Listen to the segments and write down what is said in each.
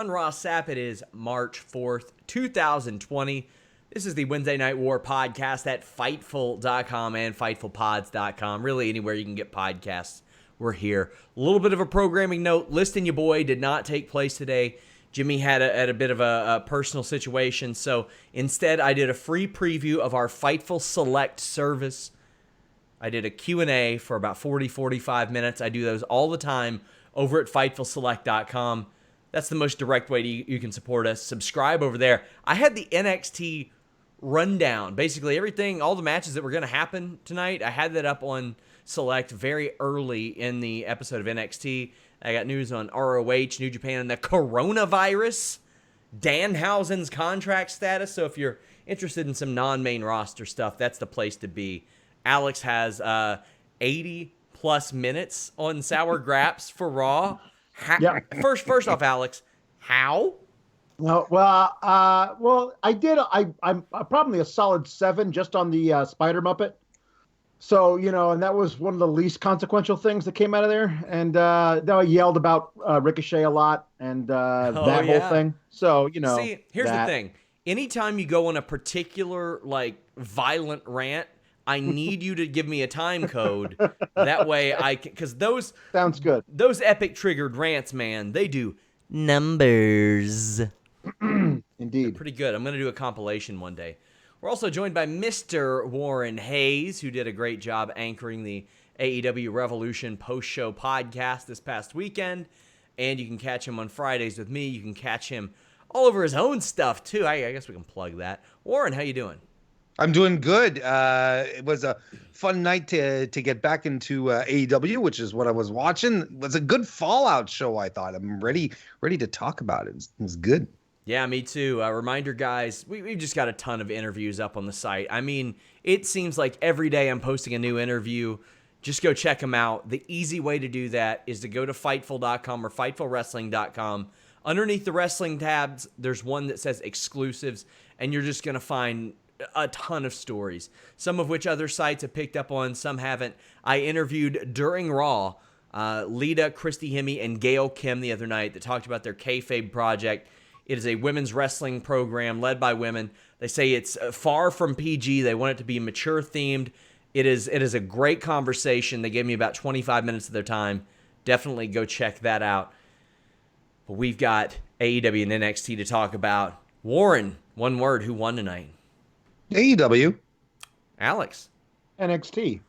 On Raw Sapp, it is March 4th, 2020. This is the Wednesday Night War podcast at Fightful.com and FightfulPods.com. Really, anywhere you can get podcasts, we're here. A little bit of a programming note. Listing Your Boy did not take place today. Jimmy had a bit of a personal situation, so instead I did a free preview of our Fightful Select service. I did a Q&A for about 45 minutes. I do those all the time over at FightfulSelect.com. That's the most direct way you can support us. Subscribe over there. I had the NXT rundown. Basically everything, all the matches that were going to happen tonight, I had that up on Select very early in the episode of NXT. I got news on ROH, New Japan, and the coronavirus, Danhausen's contract status. So if you're interested in some non-main roster stuff, that's the place to be. Alex has 80 plus minutes on Sour Graps for Raw. First off, Alex, how? Well, I did. I'm probably a solid 7 just on the Spider Muppet. So, and that was one of the least consequential things that came out of there. And then I yelled about Ricochet a lot and that whole thing. So, See, here's the thing. Anytime you go on a particular, violent rant, I need you to give me a time code. That way I can, because those... Sounds good. Those epic triggered rants, man, they do numbers. Indeed. They're pretty good. I'm going to do a compilation one day. We're also joined by Mr. Warren Hayes, who did a great job anchoring the AEW Revolution post-show podcast this past weekend. And you can catch him on Fridays with me. You can catch him all over his own stuff, too. I guess we can plug that. Warren, how you doing? I'm doing good. It was a fun night to get back into AEW, which is what I was watching. It was a good Fallout show, I thought. I'm ready to talk about it. It was good. Yeah, me too. Reminder, guys, we've just got a ton of interviews up on the site. I mean, it seems like every day I'm posting a new interview. Just go check them out. The easy way to do that is to go to Fightful.com or FightfulWrestling.com. Underneath the wrestling tabs, there's one that says exclusives, and you're just going to find a ton of stories, some of which other sites have picked up on, some haven't. I interviewed during Raw Lita, Christy Hemme, and Gail Kim the other night that talked about their kayfabe project. It is a women's wrestling program led by women. They say it's far from PG. They want it to be mature themed. It is a great conversation. They gave me about 25 minutes of their time. Definitely go check that out. But we've got AEW and NXT to talk about. Warren, one word, who won tonight? AEW. Alex. NXT.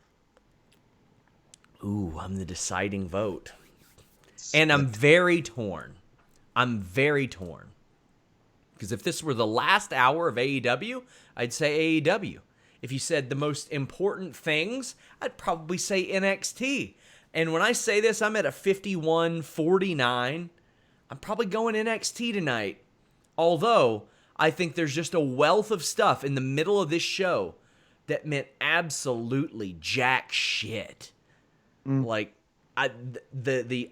Ooh, I'm the deciding vote. And I'm very torn. Because if this were the last hour of AEW, I'd say AEW. If you said the most important things, I'd probably say NXT. And when I say this, I'm at a 51-49. I'm probably going NXT tonight. Although I think there's just a wealth of stuff in the middle of this show that meant absolutely jack shit. The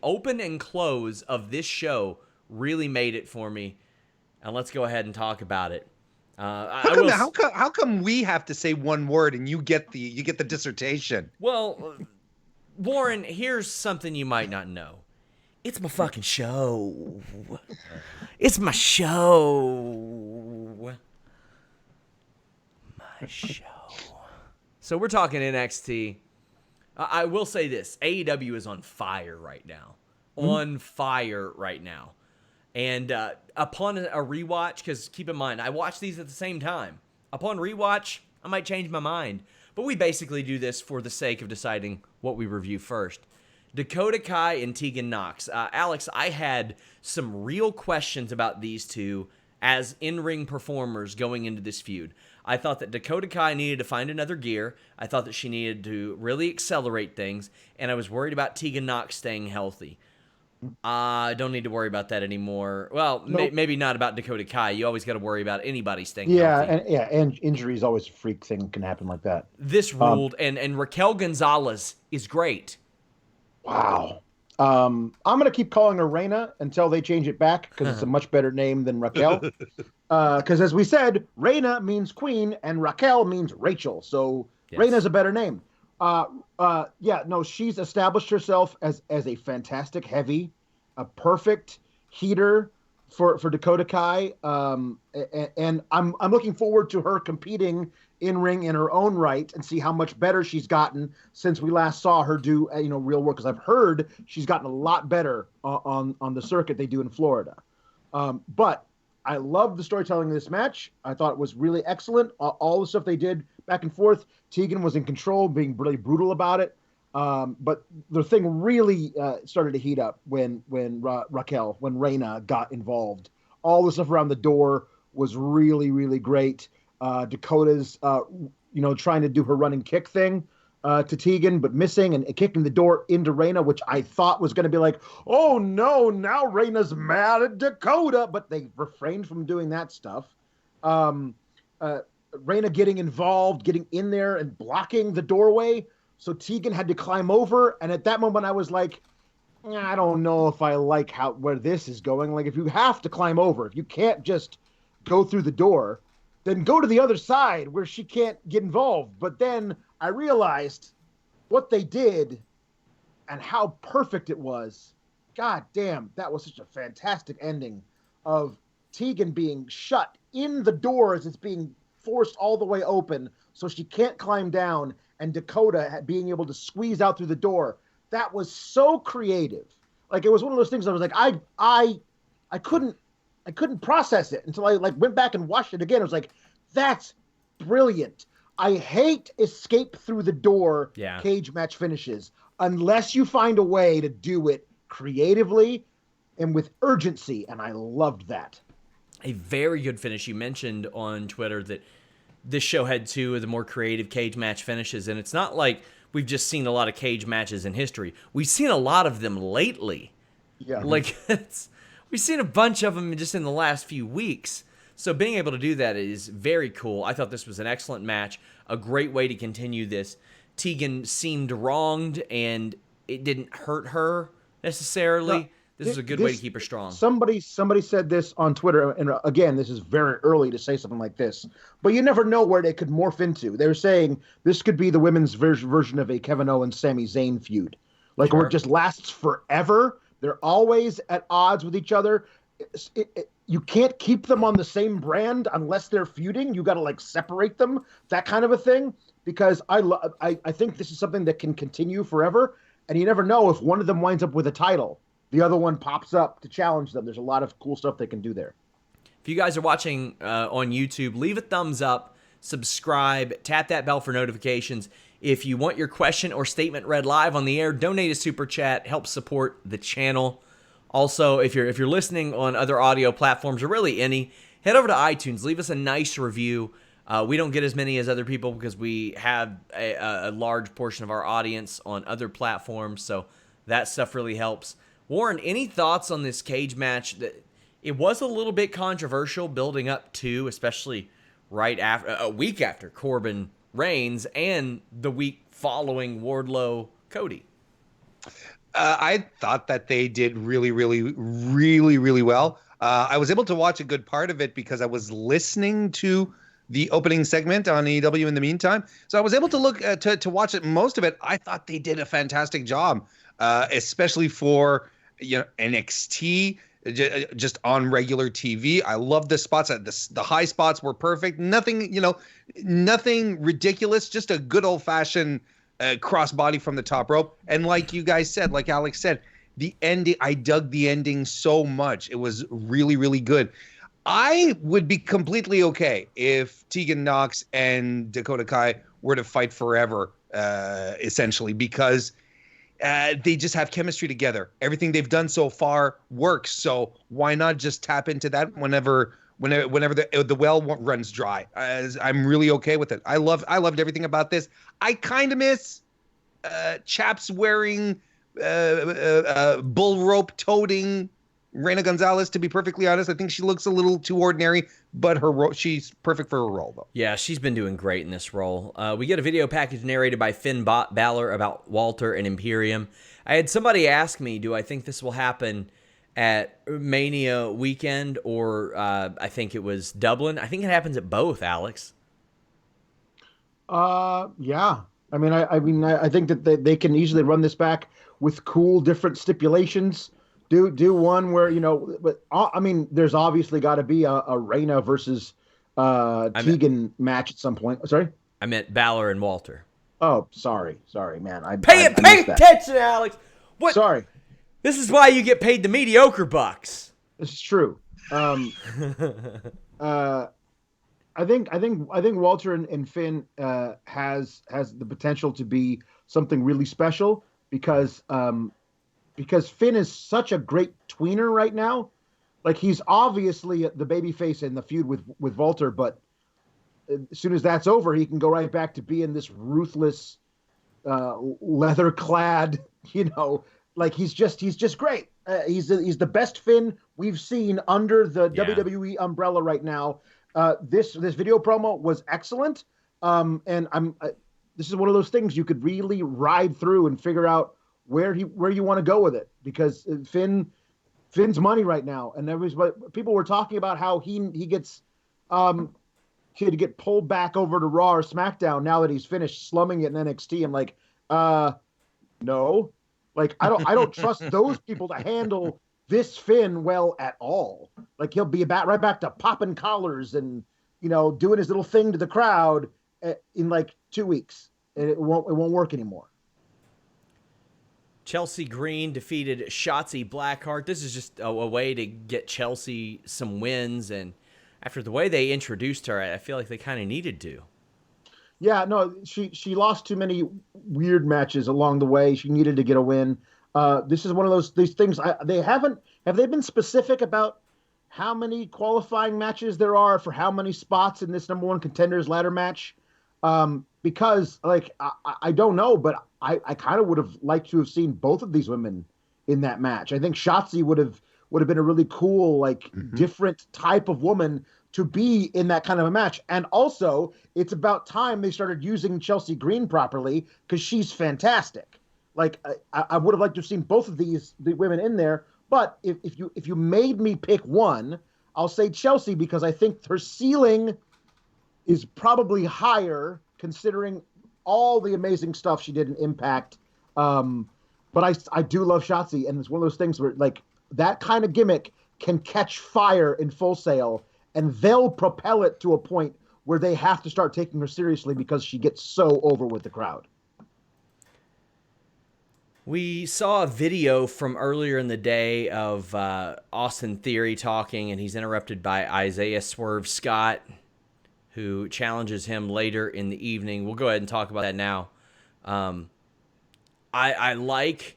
open and close of this show really made it for me. And let's go ahead and talk about it. How come we have to say one word and you get the dissertation? Well, Warren, here's something you might not know. It's my fucking show. It's my show. My show. So we're talking NXT. I will say this. AEW is on fire right now. On fire right now. And upon a rewatch, because keep in mind, I watch these at the same time. Upon rewatch, I might change my mind. But we basically do this for the sake of deciding what we review first. Dakota Kai and Tegan Nox. Alex, I had some real questions about these two as in-ring performers going into this feud. I thought that Dakota Kai needed to find another gear. I thought that she needed to really accelerate things. And I was worried about Tegan Nox staying healthy. I don't need to worry about that anymore. Well, nope. Maybe not about Dakota Kai. You always got to worry about anybody staying healthy. And injury is always a freak thing, can happen like that. This ruled, and Raquel Gonzalez is great. Wow. I'm going to keep calling her Reina until they change it back, because it's a much better name than Raquel. Because as we said, Reina means queen and Raquel means Rachel. So yes. Reina's a better name. She's established herself as a fantastic heavy, a perfect heater for Dakota Kai, and I'm looking forward to her competing in ring in her own right and see how much better she's gotten since we last saw her do real work. Because I've heard she's gotten a lot better on the circuit they do in Florida. But I love the storytelling of this match. I thought it was really excellent. All the stuff they did back and forth. Tegan was in control, being really brutal about it. But the thing really started to heat up when Reina got involved. All the stuff around the door was really, really great. Dakota's, trying to do her running kick thing to Tegan, but missing and kicking the door into Reina, which I thought was going to be like, oh no, now Reina's mad at Dakota, but they refrained from doing that stuff. Reina getting involved, getting in there and blocking the doorway. So Tegan had to climb over. And at that moment I was like, I don't know if I like where this is going. Like, if you have to climb over, if you can't just go through the door, then go to the other side where she can't get involved. But then I realized what they did and how perfect it was. God damn, that was such a fantastic ending of Tegan being shut in the door as it's being forced all the way open so she can't climb down, and Dakota being able to squeeze out through the door. That was so creative. Like, it was one of those things I was like, I couldn't process it until I went back and watched it again. I was like, that's brilliant. I hate escape through the door cage match finishes unless you find a way to do it creatively and with urgency, and I loved that. A very good finish. You mentioned on Twitter that this show had two of the more creative cage match finishes, and it's not like we've just seen a lot of cage matches in history. We've seen a lot of them lately. Yeah. Like, we've seen a bunch of them just in the last few weeks. So being able to do that is very cool. I thought this was an excellent match, a great way to continue this. Tegan seemed wronged, and it didn't hurt her necessarily. This is a good way to keep her strong. Somebody said this on Twitter, and again, this is very early to say something like this, but you never know where they could morph into. They were saying this could be the women's version of a Kevin Owens Sami Zayn feud, where it just lasts forever. They're always at odds with each other. You can't keep them on the same brand unless they're feuding. You got to separate them, that kind of a thing. Because I think this is something that can continue forever, and you never know if one of them winds up with a title. The other one pops up to challenge them. There's a lot of cool stuff they can do there. If you guys are watching on YouTube, leave a thumbs up, subscribe, tap that bell for notifications. If you want your question or statement read live on the air, donate a super chat, help support the channel. Also, if you're listening on other audio platforms, or really any, head over to iTunes, leave us a nice review. We don't get as many as other people because we have a large portion of our audience on other platforms, so that stuff really helps. Warren, any thoughts on this cage match? It was a little bit controversial building up to, especially right after, a week after Corbin Reigns and the week following Wardlow Cody. I thought that they did really, really, really, really well. I was able to watch a good part of it because I was listening to the opening segment on AEW in the meantime. So I was able to look to watch it, most of it. I thought they did a fantastic job, especially for NXT, just on regular TV. I love the spots. The high spots were perfect. Nothing ridiculous. Just a good old fashioned crossbody from the top rope. And like you guys said, like Alex said, the ending. I dug the ending so much. It was really, really good. I would be completely okay if Tegan Nox and Dakota Kai were to fight forever, essentially, because they just have chemistry together. Everything they've done so far works. So why not just tap into that whenever the well runs dry? I'm really okay with it. I loved everything about this. I kind of miss chaps wearing bull rope toting Reina Gonzalez, to be perfectly honest. I think she looks a little too ordinary, but she's perfect for her role, though. Yeah, she's been doing great in this role. We get a video package narrated by Finn Balor about Walter and Imperium. I had somebody ask me, do I think this will happen at Mania weekend or I think it was Dublin? I think it happens at both, Alex. Yeah. I mean, I think that they can easily run this back with cool, different stipulations. Do one where, but I mean, there's obviously got to be a Reyna versus Tegan match at some point. Sorry? I meant Balor and Walter. Oh, sorry, man. Pay attention, Alex. What? Sorry. This is why you get paid the mediocre bucks. This is true. I think Walter and Finn has the potential to be something really special because Finn is such a great tweener right now. Like, he's obviously the babyface in the feud with Walter, but as soon as that's over, he can go right back to being this ruthless, leather-clad, like he's just great. He's the best Finn we've seen under the WWE umbrella right now. This video promo was excellent, and this is one of those things you could really ride through and figure out where you want to go with it, because Finn's money right now, and people were talking about how he gets to get pulled back over to Raw or SmackDown now that he's finished slumming it in NXT. I'm like, no, like I don't trust those people to handle this Finn well at all. Like, he'll be right back to popping collars and doing his little thing to the crowd in like 2 weeks, and it won't work anymore. Chelsea Green defeated Shotzi Blackheart. This is just a way to get Chelsea some wins, and after the way they introduced her, I feel like they kind of needed to. Yeah, no, she lost too many weird matches along the way. She needed to get a win. This is one of these things. Have they been specific about how many qualifying matches there are for how many spots in this number one contenders ladder match? Because like I don't know, but I kind of would have liked to have seen both of these women in that match. I think Shotzi would have been a really cool, different type of woman to be in that kind of a match. And also, it's about time they started using Chelsea Green properly, because she's fantastic. Like, I would have liked to have seen both of the women in there. But if you made me pick one, I'll say Chelsea, because I think her ceiling is probably higher considering all the amazing stuff she did in Impact. But I do love Shotzi, and it's one of those things where, like, that kind of gimmick can catch fire in Full Sail, and they'll propel it to a point where they have to start taking her seriously because she gets so over with the crowd. We saw a video from earlier in the day of Austin Theory talking, and he's interrupted by Isaiah Swerve Scott, who challenges him later in the evening. We'll go ahead and talk about that now. I like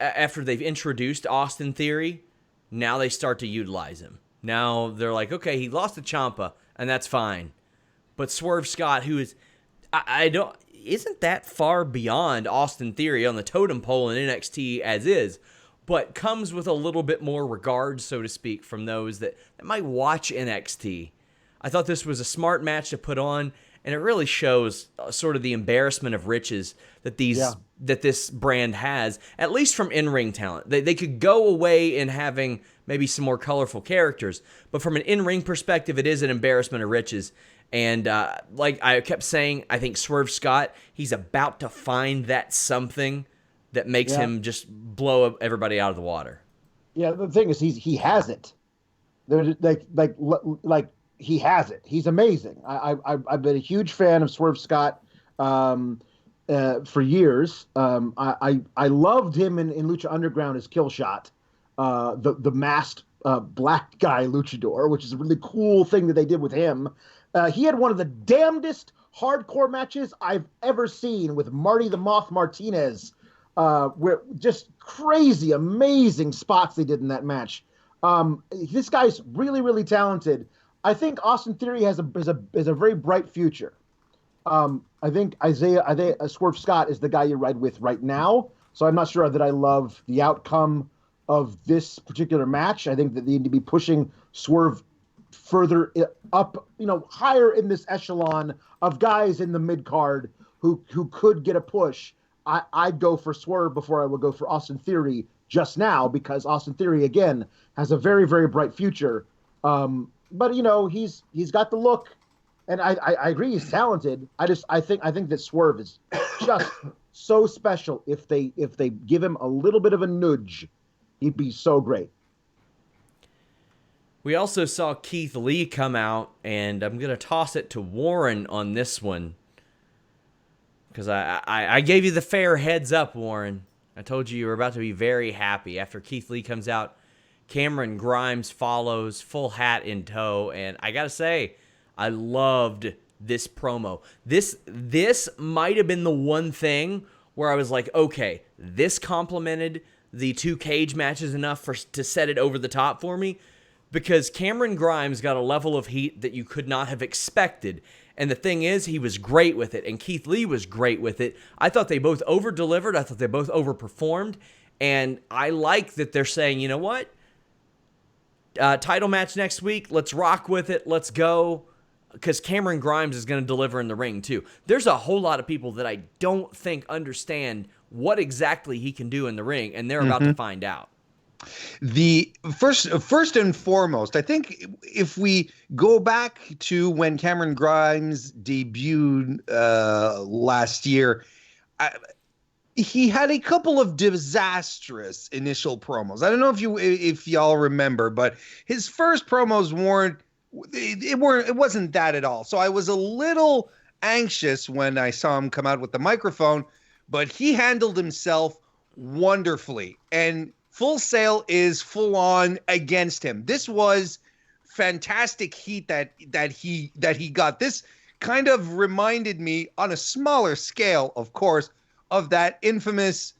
after they've introduced Austin Theory, now they start to utilize him. Now they're like, okay, he lost to Ciampa, and that's fine. But Swerve Scott, who is, isn't that far beyond Austin Theory on the totem pole in NXT as is, but comes with a little bit more regard, so to speak, from those that might watch NXT. I thought this was a smart match to put on, and it really shows sort of the embarrassment of riches that that this brand has, at least from in-ring talent. They could go away in having maybe some more colorful characters, but from an in-ring perspective, it is an embarrassment of riches. And like I kept saying, I think Swerve Scott, he's about to find that something that makes him just blow everybody out of the water. Yeah, the thing is, he has it. There's like he has it. He's amazing. I've been a huge fan of Swerve Scott for years. I loved him in Lucha Underground as Killshot, the masked black guy luchador, which is a really cool thing that they did with him. He had one of the damnedest hardcore matches I've ever seen with Marty the Moth Martinez, where just crazy, amazing spots they did in that match. This guy's really, really talented. I think Austin Theory has a very bright future. I think Isaiah Swerve Scott is the guy you ride with right now. So I'm not sure that I love the outcome of this particular match. I think that they need to be pushing Swerve further up, higher in this echelon of guys in the mid card who could get a push. I'd go for Swerve before I would go for Austin Theory just now, because Austin Theory again has a very, very bright future. But he's got the look, and I agree he's talented. I think that Swerve is just so special if they give him a little bit of a nudge He'd be so great. We also saw Keith Lee come out, and I'm going to toss it to Warren on this one. Because I gave you the fair heads up, Warren. I told you were about to be very happy. After Keith Lee comes out, Cameron Grimes follows, full hat in tow. And I got to say, I loved this promo. This might have been the one thing where I was like, okay, this complimented the 2 cage matches enough to set it over the top for me. Because Cameron Grimes got a level of heat that you could not have expected. And the thing is, he was great with it, and Keith Lee was great with it. I thought they both over-delivered. I thought they both overperformed. And I like that they're saying, you know what? Title match next week. Let's rock with it. Let's go. Because Cameron Grimes is going to deliver in the ring, too. There's a whole lot of people that I don't think understand what exactly he can do in the ring, and they're about to find out. The first and foremost, I think if we go back to when Cameron Grimes debuted last year, he had a couple of disastrous initial promos. I don't know if y'all remember, but his first promos it wasn't that at all. So I was a little anxious when I saw him come out with the microphone, but he handled himself wonderfully. And Full Sail is full on against him. This was fantastic heat that he got. This kind of reminded me, on a smaller scale, of course, of that infamous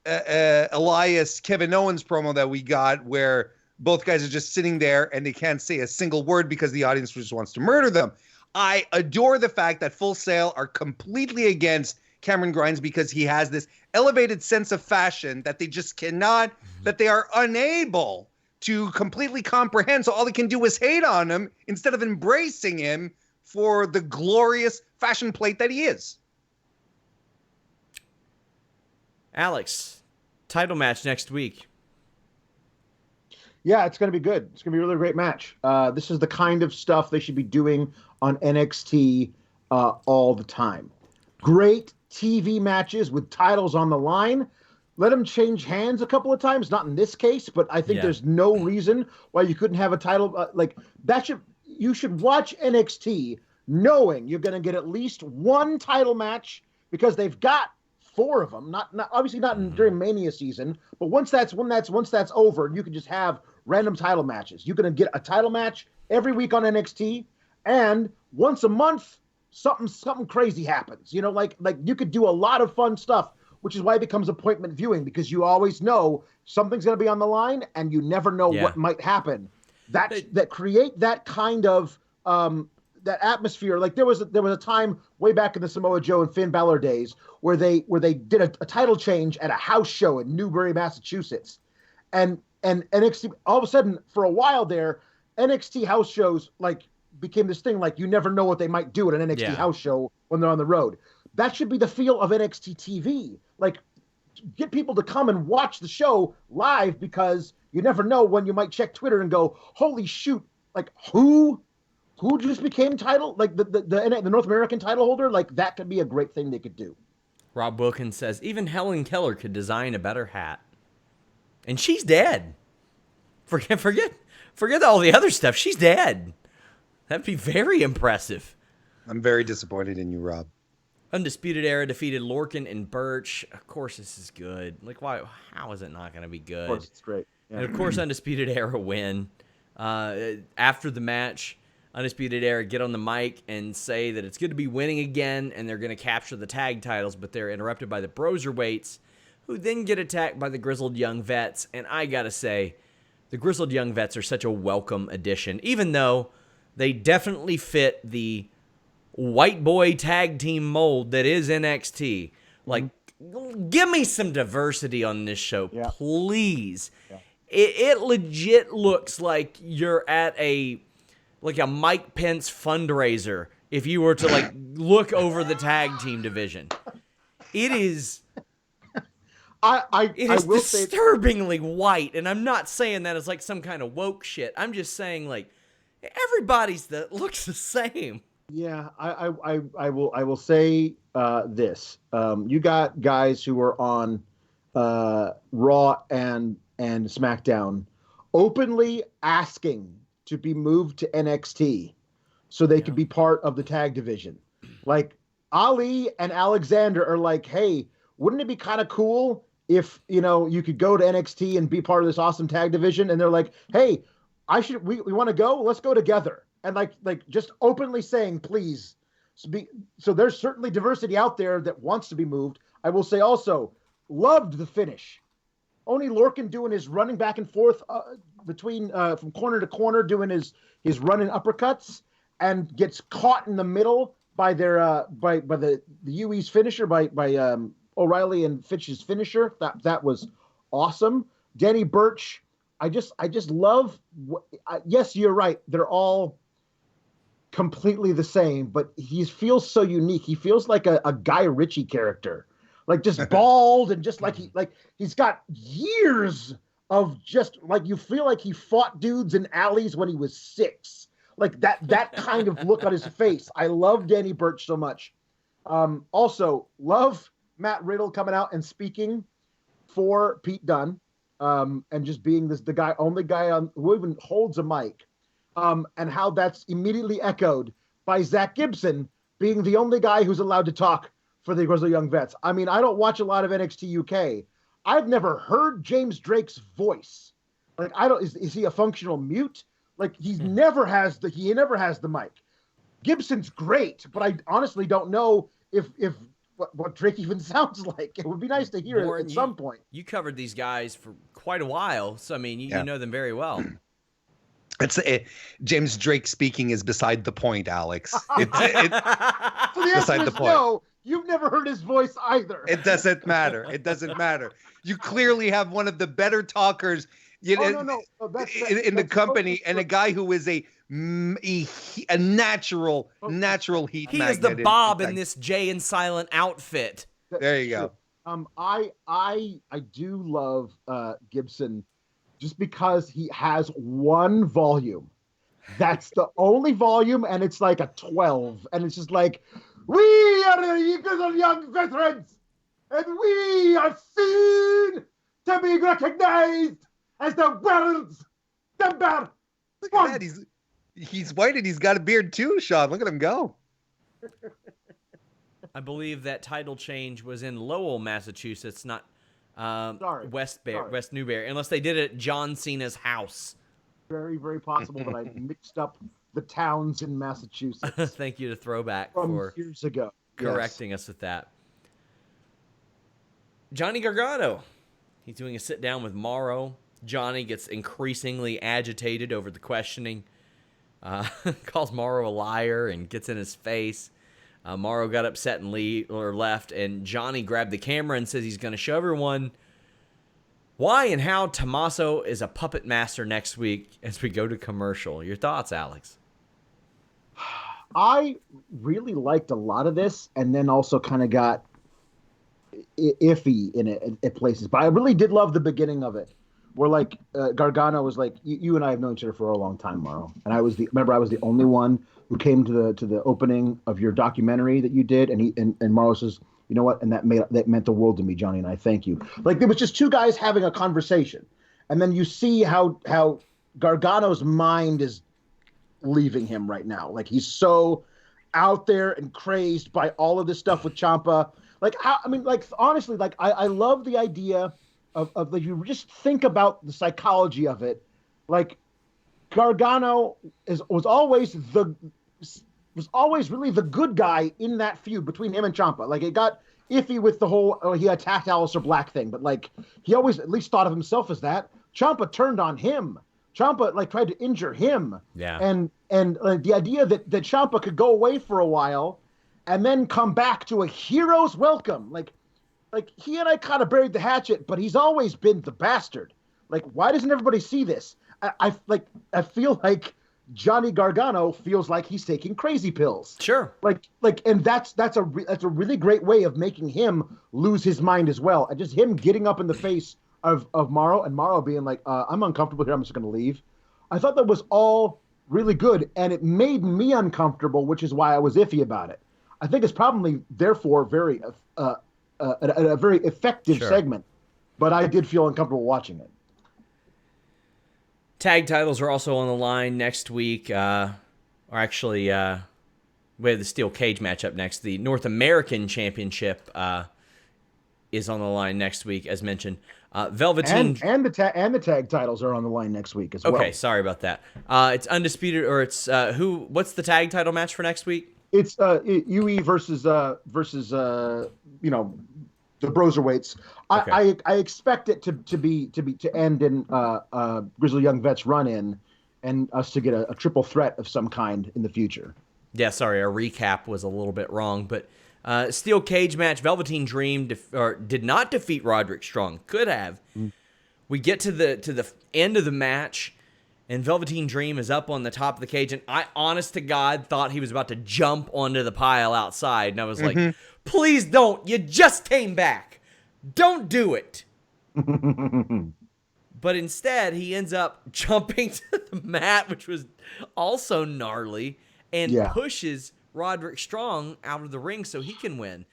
Elias Kevin Owens promo that we got, where both guys are just sitting there and they can't say a single word because the audience just wants to murder them. I adore the fact that Full Sail are completely against Cameron Grimes because he has this elevated sense of fashion that they just cannot, that they are unable to completely comprehend. So all they can do is hate on him instead of embracing him for the glorious fashion plate that he is. Alex, title match next week. Yeah, it's going to be good. It's going to be a really great match. This is the kind of stuff they should be doing on NXT all the time. Great TV matches with titles on the line. Let them change hands a couple of times. Not in this case, but I think there's no reason why you couldn't have a title like that. You should watch NXT knowing you're going to get at least one title match because they've got 4 of them. Not obviously not during Mania season, but once that's over, you can just have random title matches. You're going to get a title match every week on NXT, and once a month, something crazy happens. You know, like you could do a lot of fun stuff, which is why it becomes appointment viewing, because you always know something's going to be on the line, and you never know what might happen. That create that kind of that atmosphere. Like there was a time way back in the Samoa Joe and Finn Balor days where they did a title change at a house show in Newbury, Massachusetts, and NXT all of a sudden for a while there, NXT house shows like became this thing. Like you never know what they might do at an NXT house show when they're on the road. That should be the feel of NXT TV. Like get people to come and watch the show live, because you never know when you might check Twitter and go, holy shoot, like who just became title, like the North American title holder. Like that could be a great thing they could do. Rob Wilkins says even Helen Keller could design a better hat, and she's dead. Forget all the other stuff. She's dead. That'd be very impressive. I'm very disappointed in you, Rob. Undisputed Era defeated Lorcan and Birch. Of course, this is good. Like, why? How is it not going to be good? Of course, it's great. Yeah. And of course, Undisputed Era win. After the match, Undisputed Era get on the mic and say that it's good to be winning again, and they're going to capture the tag titles, but they're interrupted by the Broserweights, who then get attacked by the Grizzled Young Vets. And I got to say, the Grizzled Young Vets are such a welcome addition, even though they definitely fit the white boy tag team mold that is NXT. Like, give me some diversity on this show, please. Yeah. It legit looks like you're at a Mike Pence fundraiser if you were to like look over the tag team division. It is it is disturbingly white, and I'm not saying that as like some kind of woke shit. I'm just saying like everybody's that looks the same. Yeah, I will say this. You got guys who are on Raw and and SmackDown openly asking to be moved to NXT so they could be part of the tag division. Like Ali and Alexander are like, hey, wouldn't it be kind of cool if, you could go to NXT and be part of this awesome tag division? And they're like, hey, we want to go. Let's go together. And like just openly saying, please. So there's certainly diversity out there that wants to be moved. I will say also, loved the finish. Only Lorcan doing his running back and forth between from corner to corner, doing his running uppercuts, and gets caught in the middle by their by the UE's finisher, by O'Reilly and Fitch's finisher. That was awesome. Danny Burch, I just love. Yes, you're right. They're all completely the same, but he feels so unique. He feels like a Guy Ritchie character. Like just bald and just like he's got years of just like, you feel like he fought dudes in alleys when he was 6. Like that kind of look on his face. I love Danny Burch so much. Also love Matt Riddle coming out and speaking for Pete Dunne, and just being the only guy who even holds a mic, and how that's immediately echoed by Zach Gibson being the only guy who's allowed to talk for the Grizzly Young Vets. I mean, I don't watch a lot of NXT UK. I've never heard James Drake's voice. Like, is he a functional mute? Like, he never has the mic. Gibson's great, but I honestly don't know if what Drake even sounds like. It would be nice to hear it at some point. You covered these guys for quite a while, so I mean, you know them very well. James Drake speaking is beside the point, Alex. It's so the beside the point. No, you've never heard his voice either. It doesn't matter. It doesn't matter. You clearly have one of the better talkers in the company, and a guy who is a natural heat He magnet. is the Bob in this Jay and Silent outfit. There you go. I do love Gibson just because he has one volume. That's the only volume, and it's like a 12, and it's just like, we are the Eagles of Young Veterans, and we are soon to be recognized as the world's number Look one. at that. He's white and he's got a beard too, Sean. Look at him go. I believe that title change was in Lowell, Massachusetts, not West Newbury, unless they did it at John Cena's house. Very, very possible that I mixed up the towns in Massachusetts. Thank you to Throwback from for years ago correcting us with that. Johnny Gargano, he's doing a sit down with Morrow. Johnny gets increasingly agitated over the questioning. Calls Morrow a liar and gets in his face. Morrow got upset and left, and Johnny grabbed the camera and says he's going to show everyone why and how Tommaso is a puppet master next week as we go to commercial. Your thoughts, Alex? I really liked a lot of this, and then also kind of got iffy in it at places. But I really did love the beginning of it, where like Gargano was like, "You and I have known each other for a long time, Morrow." And I was the only one who came to the opening of your documentary that you did, and Morrow says, "You know what?" And that meant the world to me, Johnny, and I thank you. Like, there was just two guys having a conversation, and then you see how Gargano's mind is leaving him right now. Like, he's so out there and crazed by all of this stuff with Ciampa. Like, honestly, like I love the idea of like, you just think about the psychology of it. Like, Gargano was always really the good guy in that feud between him and Ciampa. Like, it got iffy with the whole he attacked Aleister Black thing, but like, he always at least thought of himself as that. Ciampa turned on him. Ciampa like tried to injure him. Yeah. And the idea that Ciampa could go away for a while and then come back to a hero's welcome. Like he and I kind of buried the hatchet, but he's always been the bastard. Like, why doesn't everybody see this? I feel like Johnny Gargano feels like he's taking crazy pills. Sure. And that's a really great way of making him lose his mind as well. And just him getting up in the face of Morrow, and Morrow being like, I'm uncomfortable here, I'm just going to leave. I thought that was all really good, and it made me uncomfortable, which is why I was iffy about it. I think it's probably, therefore, a very effective segment, but I did feel uncomfortable watching it. Tag titles are also on the line next week. We have the steel cage matchup next. The North American Championship is on the line next week, as mentioned. Velveteen and the tag titles are on the line next week as well. Okay, sorry about that. It's undisputed, or it's who? What's the tag title match for next week? It's UE versus the Broserweights. Okay. I expect it to end in Grizzly Young Vets run in, and us to get a triple threat of some kind in the future. Yeah, sorry, our recap was a little bit wrong, but steel cage match. Velveteen Dream did not defeat Roderick Strong. Could have. We get to the end of the match, and Velveteen Dream is up on the top of the cage, and I, honest to God, thought he was about to jump onto the pile outside, and I was like, please don't. You just came back. Don't do it. But instead, he ends up jumping to the mat, which was also gnarly, and pushes Roderick Strong out of the ring so he can win.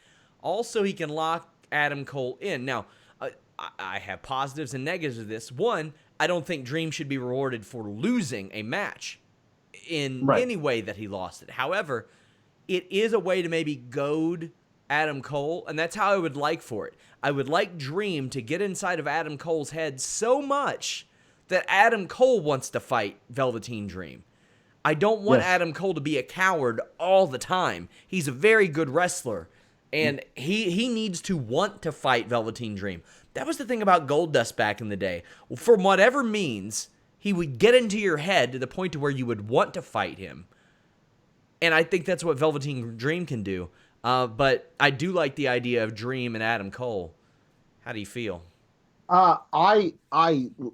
Also, he can lock Adam Cole in. Now, I have positives and negatives of this. One, I don't think Dream should be rewarded for losing a match in any way that he lost it. However, it is a way to maybe goad Adam Cole, and that's how I would like for it. I would like Dream to get inside of Adam Cole's head so much that Adam Cole wants to fight Velveteen Dream. I don't want Adam Cole to be a coward all the time. He's a very good wrestler, and he needs to want to fight Velveteen Dream. That was the thing about Goldust back in the day. Well, for whatever means, he would get into your head to the point to where you would want to fight him. And I think that's what Velveteen Dream can do. But I do like the idea of Dream and Adam Cole. How do you feel? I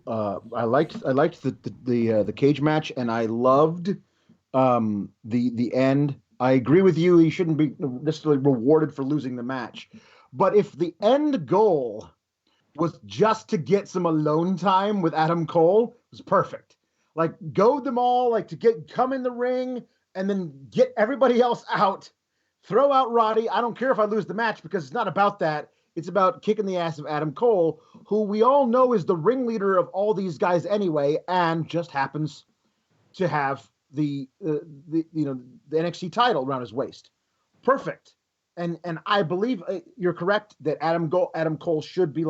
liked the cage match, and I loved the end. I agree with you. He shouldn't be necessarily rewarded for losing the match, but if the end goal was just to get some alone time with Adam Cole, it was perfect. Like, goad them all, like, to come in the ring and then get everybody else out. Throw out Roddy. I don't care if I lose the match, because it's not about that. It's about kicking the ass of Adam Cole, who we all know is the ringleader of all these guys anyway, and just happens to have the NXT title around his waist. Perfect. And I believe you're correct that Adam Cole should be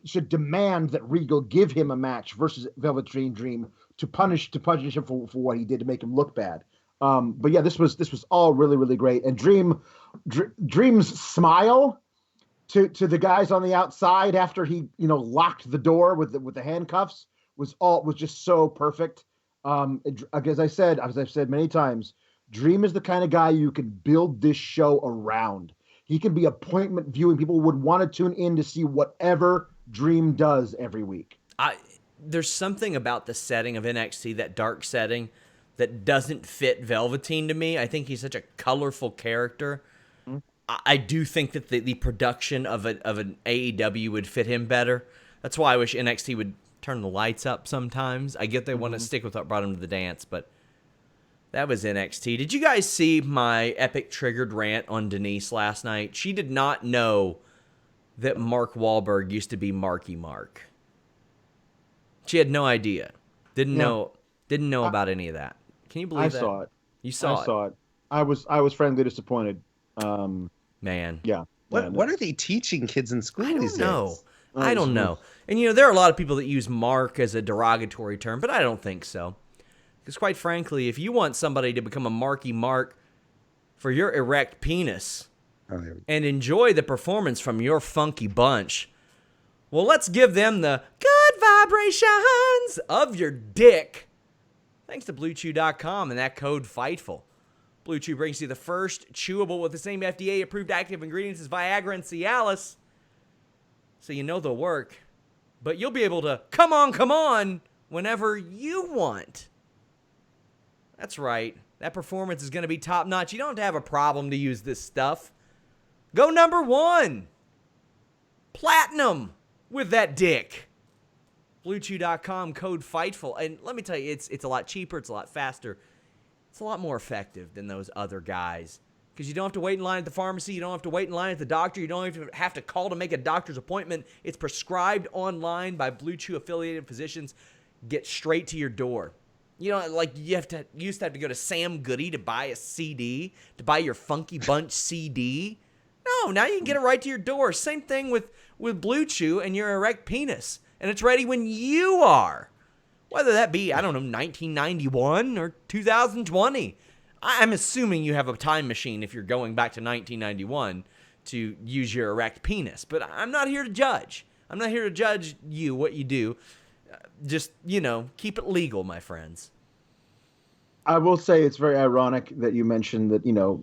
should demand that Regal give him a match versus Velveteen Dream to punish him for what he did, to make him look bad. But yeah, this was all really, really great. And Dream's smile to the guys on the outside after he locked the door with the handcuffs was just so perfect. As I've said many times, Dream is the kind of guy you can build this show around. He can be appointment viewing. People would want to tune in to see whatever Dream does every week. There's something about the setting of NXT, that dark setting, that doesn't fit Velveteen to me. I think he's such a colorful character. Mm-hmm. I do think that the production of an AEW would fit him better. That's why I wish NXT would turn the lights up sometimes. I get they want to stick with what brought him to the dance, but that was NXT. Did you guys see my epic triggered rant on Denise last night? She did not know that Mark Wahlberg used to be Marky Mark. She had no idea. Didn't know about any of that. Can you believe that? I saw it. You saw it. I saw it. I was frankly disappointed. Man. Yeah. What are they teaching kids in school these days? I don't know. And there are a lot of people that use Mark as a derogatory term, but I don't think so. Because quite frankly, if you want somebody to become a Marky Mark for your erect penis and enjoy the performance from your funky bunch, well, let's give them the good vibrations of your dick. Thanks to BlueChew.com and that code FIGHTFUL. Blue Chew brings you the first chewable with the same FDA-approved active ingredients as Viagra and Cialis. So you know they'll work. But you'll be able to come on whenever you want. That's right. That performance is going to be top-notch. You don't have to have a problem to use this stuff. Go number 1. Platinum with that dick. BlueChew.com, code FIGHTFUL. And let me tell you, it's a lot cheaper. It's a lot faster. It's a lot more effective than those other guys. Because you don't have to wait in line at the pharmacy. You don't have to wait in line at the doctor. You don't even have to call to make a doctor's appointment. It's prescribed online by Blue Chew affiliated physicians. get straight to your door. You know, like you used to have to go to Sam Goody to buy a CD, to buy your Funky Bunch CD. No, now you can get it right to your door. Same thing with Blue Chew and your erect penis. And it's ready when you are. Whether that be, I don't know, 1991 or 2020. I'm assuming you have a time machine if you're going back to 1991 to use your erect penis. But I'm not here to judge. I'm not here to judge you, what you do. Just, keep it legal, my friends. I will say it's very ironic that you mentioned that,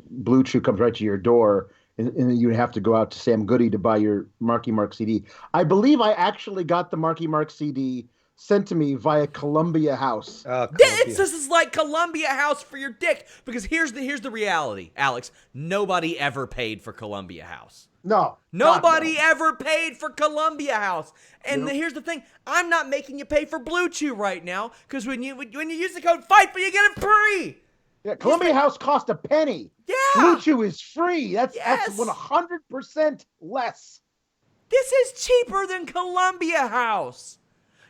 Blue Chew comes right to your door and you have to go out to Sam Goody to buy your Marky Mark CD. I believe I actually got the Marky Mark CD sent to me via Columbia House. This is like Columbia House for your dick. Because here's the reality, Alex. Nobody ever paid for Columbia House. No. Nobody ever paid for Columbia House. And here's the thing. I'm not making you pay for Blue Chew right now. Because when you use the code FIGHTFUL, you get it free. Yeah, Columbia House cost a penny. Yeah. Blue Chew is free. That's 100% less. This is cheaper than Columbia House.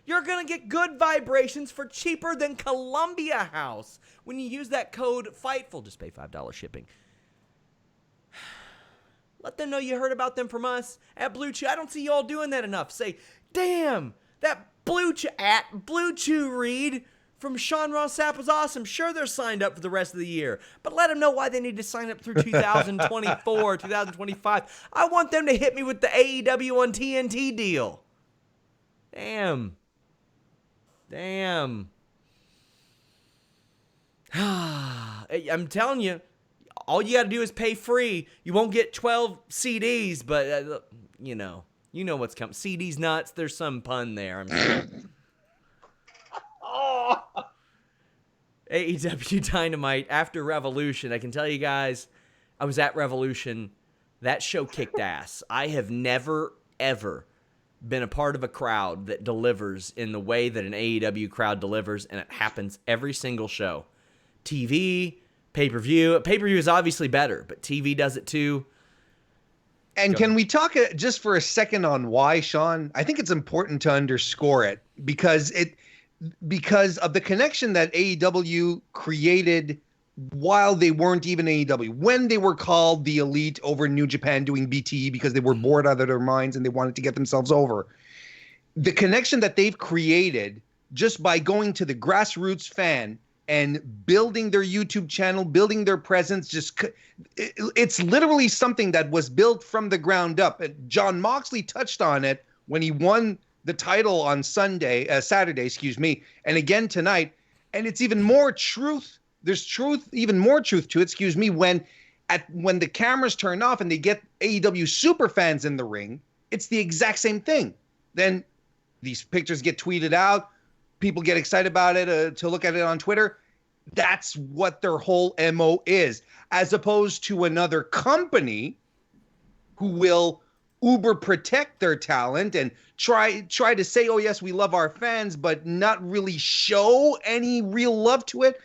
You're going to get good vibrations for cheaper than Columbia House. When you use that code FIGHTFUL, just pay $5 shipping. Let them know you heard about them from us at Blue Chew. I don't see y'all doing that enough. Say, damn, that Blue Chew read from Sean Ross Sapp was awesome. Sure, they're signed up for the rest of the year. But let them know why they need to sign up through 2024, 2025. I want them to hit me with the AEW on TNT deal. Damn. I'm telling you, all you got to do is pay free. You won't get 12 CDs, but you know what's coming. CDs nuts. There's some pun there, I'm sure. AEW Dynamite after Revolution. I can tell you guys, I was at Revolution. That show kicked ass. I have never, ever been a part of a crowd that delivers in the way that an AEW crowd delivers, and it happens every single show. TV, pay-per-view. Pay-per-view is obviously better, but TV does it too. And can we talk just for a second on why, Sean? I think it's important to underscore it because of the connection that AEW created while they weren't even AEW, when they were called the Elite over in New Japan doing BTE because they were bored out of their minds and they wanted to get themselves over. The connection that they've created just by going to the grassroots fan and building their YouTube channel, building their presence, it's literally something that was built from the ground up. Jon Moxley touched on it when he won the title on Saturday, and again tonight. And it's even more truth. There's even more truth to it, when the cameras turn off and they get AEW super fans in the ring, it's the exact same thing. Then these pictures get tweeted out. People get excited about it to look at it on Twitter. That's what their whole MO is, as opposed to another company who will uber protect their talent and try to say, oh, yes, we love our fans, but not really show any real love to it.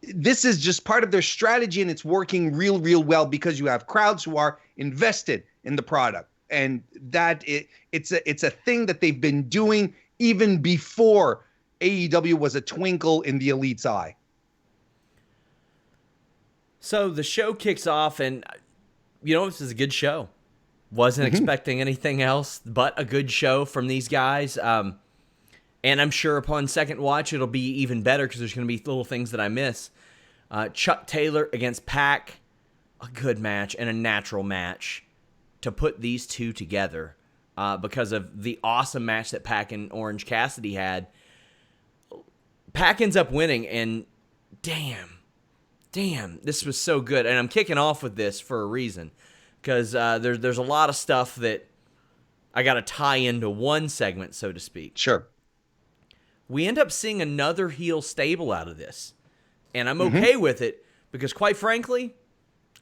This is just part of their strategy, and it's working real, real well because you have crowds who are invested in the product. And it's a thing that they've been doing even before AEW was a twinkle in the Elite's eye. So the show kicks off, and this is a good show. Wasn't expecting anything else but a good show from these guys. And I'm sure upon second watch, it'll be even better because there's going to be little things that I miss. Chuck Taylor against Pac, a good match and a natural match to put these two together because of the awesome match that Pac and Orange Cassidy had. Pac ends up winning, and damn, this was so good. And I'm kicking off with this for a reason because there's a lot of stuff that I got to tie into one segment, so to speak. Sure. We end up seeing another heel stable out of this. And I'm okay with it because, quite frankly,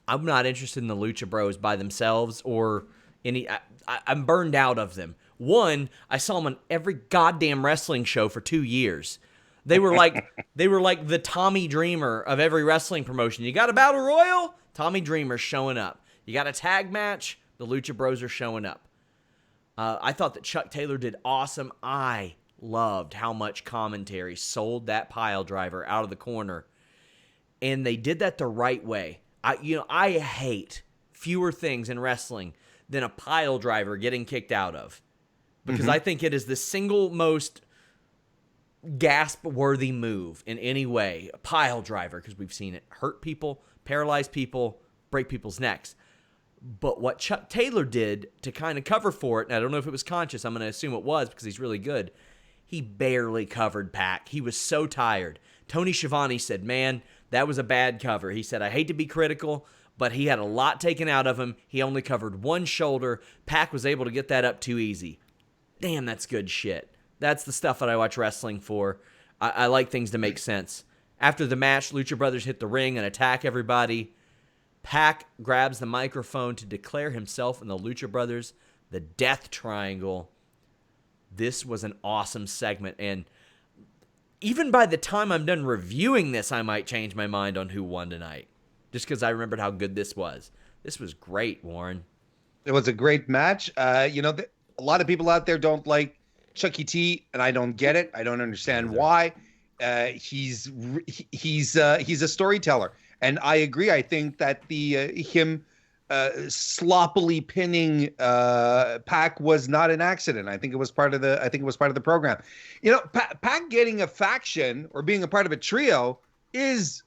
I'm not interested in the Lucha Bros by themselves or any. I'm burned out of them. One, I saw them on every goddamn wrestling show for 2 years. They were like the Tommy Dreamer of every wrestling promotion. You got a battle royal, Tommy Dreamer's showing up. You got a tag match, the Lucha Bros are showing up. I thought that Chuck Taylor did awesome. I loved how much commentary sold that pile driver out of the corner. And they did that the right way. I hate fewer things in wrestling than a pile driver getting kicked out of. Because I think it is the single most gasp-worthy move in any way. A pile driver, because we've seen it hurt people, paralyze people, break people's necks. But what Chuck Taylor did to kind of cover for it, and I don't know if it was conscious, I'm going to assume it was because he's really good, he barely covered Pac. He was so tired. Tony Schiavone said, man, that was a bad cover. He said, I hate to be critical, but he had a lot taken out of him. He only covered one shoulder. Pac was able to get that up too easy. Damn, that's good shit. That's the stuff that I watch wrestling for. I like things to make sense. After the match, Lucha Brothers hit the ring and attack everybody. Pac grabs the microphone to declare himself and the Lucha Brothers the Death Triangle. This was an awesome segment, and even by the time I'm done reviewing this, I might change my mind on who won tonight, just because I remembered how good this was. This was great, Warren. It was a great match. A lot of people out there don't like Chucky T, and I don't get it. I don't understand why. He's a storyteller, and I agree. I think that him sloppily pinning Pac was not an accident. I think it was part of the program. Pac getting a faction or being a part of a trio is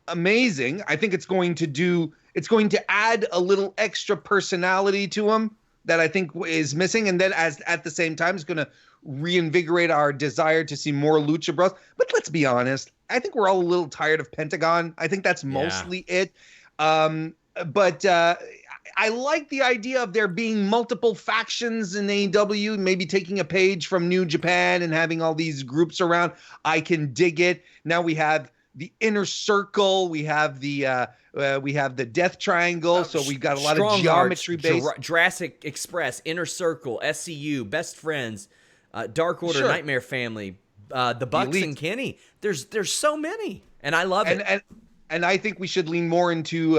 amazing. I think it's going to add a little extra personality to him that I think is missing, and then at the same time, it's going to reinvigorate our desire to see more Lucha Bros. But let's be honest, I think we're all a little tired of Pentagon. I think that's mostly it. But I like the idea of there being multiple factions in AEW, maybe taking a page from New Japan and having all these groups around. I can dig it. Now we have the Inner Circle. We have the Death Triangle. So we've got a lot of geometry based. Jurassic Express, Inner Circle, SCU, Best Friends, Dark Order, Nightmare Family, the Bucks and Kenny. There's so many, and I love it. And I think we should lean more into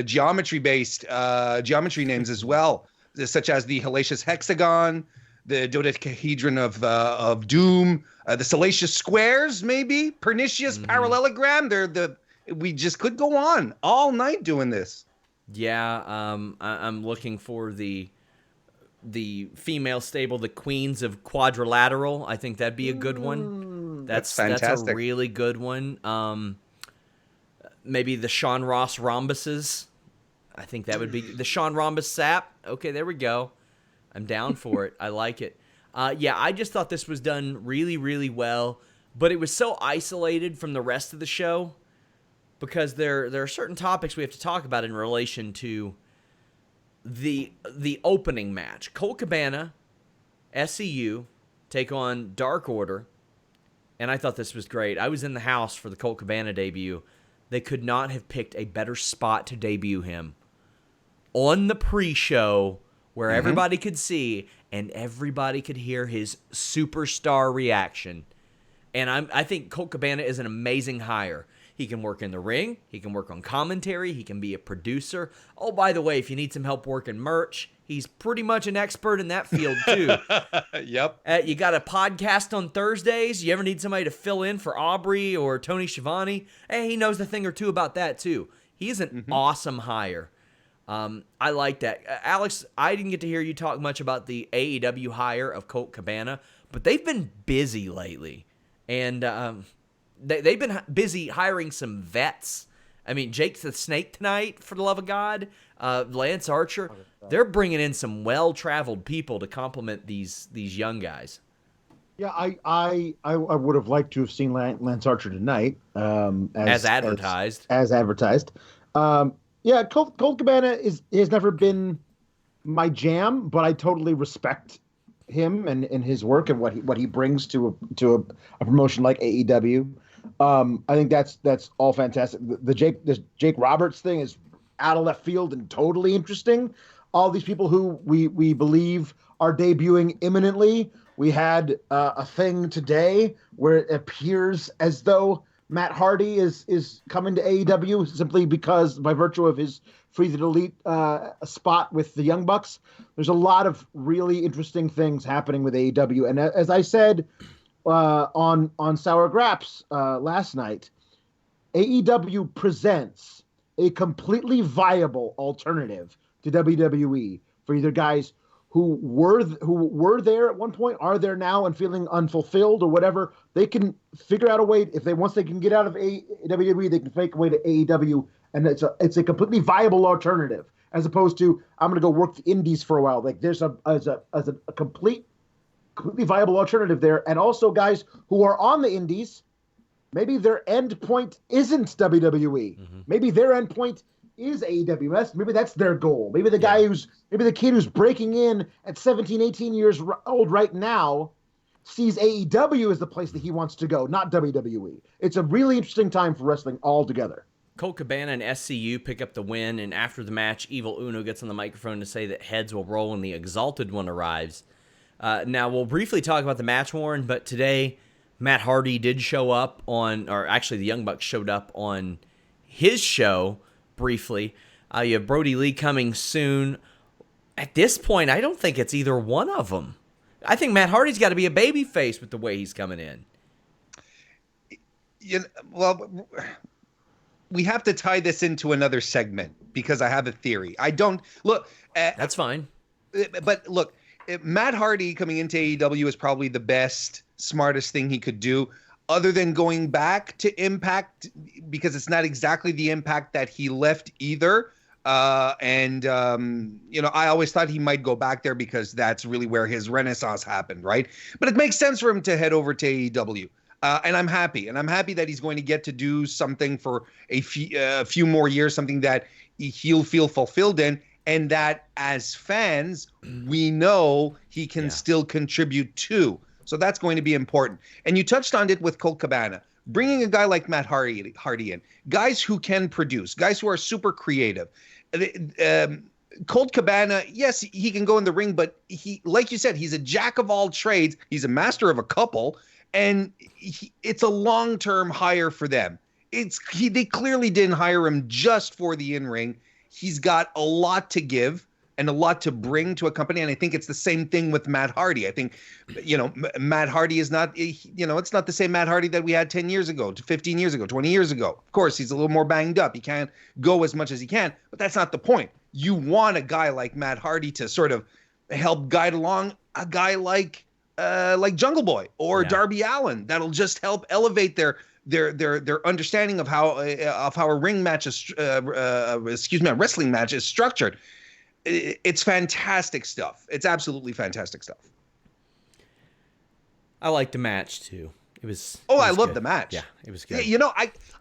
geometry-based geometry names as well, such as the Hellacious Hexagon, the Dodecahedron of Doom, the Salacious Squares, maybe Pernicious Parallelogram. We just could go on all night doing this. Yeah, I'm looking for the female stable, the Queens of Quadrilateral. I think that'd be a good one. That's fantastic. That's a really good one. Maybe the Sean Ross Rhombuses. I think that would be the Sean Rhombus Sapp. Okay, there we go. I'm down for it. I like it. I just thought this was done really, really well, but it was so isolated from the rest of the show because there are certain topics we have to talk about in relation to the opening match. Colt Cabana, SCU, take on Dark Order, and I thought this was great. I was in the house for the Colt Cabana debut. They could not have picked a better spot to debut him on the pre-show where everybody could see and everybody could hear his superstar reaction. And I think Colt Cabana is an amazing hire. He can work in the ring. He can work on commentary. He can be a producer. Oh, by the way, if you need some help working merch, he's pretty much an expert in that field, too. Yep. You got a podcast on Thursdays? You ever need somebody to fill in for Aubrey or Tony Schiavone? Hey, he knows a thing or two about that, too. He's an awesome hire. I like that. Alex, I didn't get to hear you talk much about the AEW hire of Colt Cabana, but they've been busy lately. And they've been busy hiring some vets. I mean, Jake the Snake tonight, for the love of God. Lance Archer. They're bringing in some well-traveled people to complement these young guys. Yeah, I would have liked to have seen Lance Archer tonight. As advertised. As advertised. Colt Cabana has never been my jam, but I totally respect him and his work and what he brings to a promotion like AEW. I think that's all fantastic. The Jake Roberts thing is out of left field and totally interesting. All these people who we believe are debuting imminently. We had a thing today where it appears as though Matt Hardy is coming to AEW simply because by virtue of his Free the Elite spot with the Young Bucks. There's a lot of really interesting things happening with AEW. And as I said on Sour Graps last night, AEW presents a completely viable alternative to WWE for either guys who were there at one point, are there now and feeling unfulfilled or whatever. They can figure out a way, once they can get out of WWE, they can make a way to AEW, and it's a completely viable alternative as opposed to I'm going to go work the indies for a while. Like there's a completely viable alternative there, and also guys who are on the indies, maybe their end point isn't WWE. Mm-hmm. Maybe their end point is AEW. Maybe that's their goal. Maybe the guy maybe the kid who's breaking in at 17, 18 years old right now sees AEW as the place that he wants to go, not WWE. It's a really interesting time for wrestling altogether. Colt Cabana and SCU pick up the win, and after the match, Evil Uno gets on the microphone to say that heads will roll when the Exalted One arrives. Now, we'll briefly talk about the match, Warren, but today Matt Hardy did show up or actually the Young Bucks showed up on his show briefly. You have Brody Lee coming soon. At this point, I don't think it's either one of them. I think Matt Hardy's got to be a babyface with the way he's coming in. Well, we have to tie this into another segment because I have a theory. I don't look. That's fine. But look, Matt Hardy coming into AEW is probably the best, smartest thing he could do, other than going back to Impact, because it's not exactly the Impact that he left either. I always thought he might go back there because that's really where his renaissance happened, right? But it makes sense for him to head over to AEW. And I'm happy. And I'm happy that he's going to get to do something for a few more years, something that he'll feel fulfilled in, and that as fans, we know he can still contribute to. So that's going to be important. And you touched on it with Colt Cabana. Bringing a guy like Matt Hardy in, guys who can produce, guys who are super creative. Colt Cabana, yes, he can go in the ring, but he, like you said, he's a jack of all trades. He's a master of a couple, and it's a long-term hire for them. They clearly didn't hire him just for the in-ring. He's got a lot to give and a lot to bring to a company. And I think it's the same thing with Matt Hardy. I think, Matt Hardy is not, it's not the same Matt Hardy that we had 10 years ago, 15 years ago, 20 years ago. Of course, he's a little more banged up. He can't go as much as he can, but that's not the point. You want a guy like Matt Hardy to sort of help guide along a guy like Jungle Boy or Darby Allin. That'll just help elevate their understanding of how a ring match is, a wrestling match is structured. It's fantastic stuff. It's absolutely fantastic stuff. I liked the match too. I love the match. Yeah, it was good.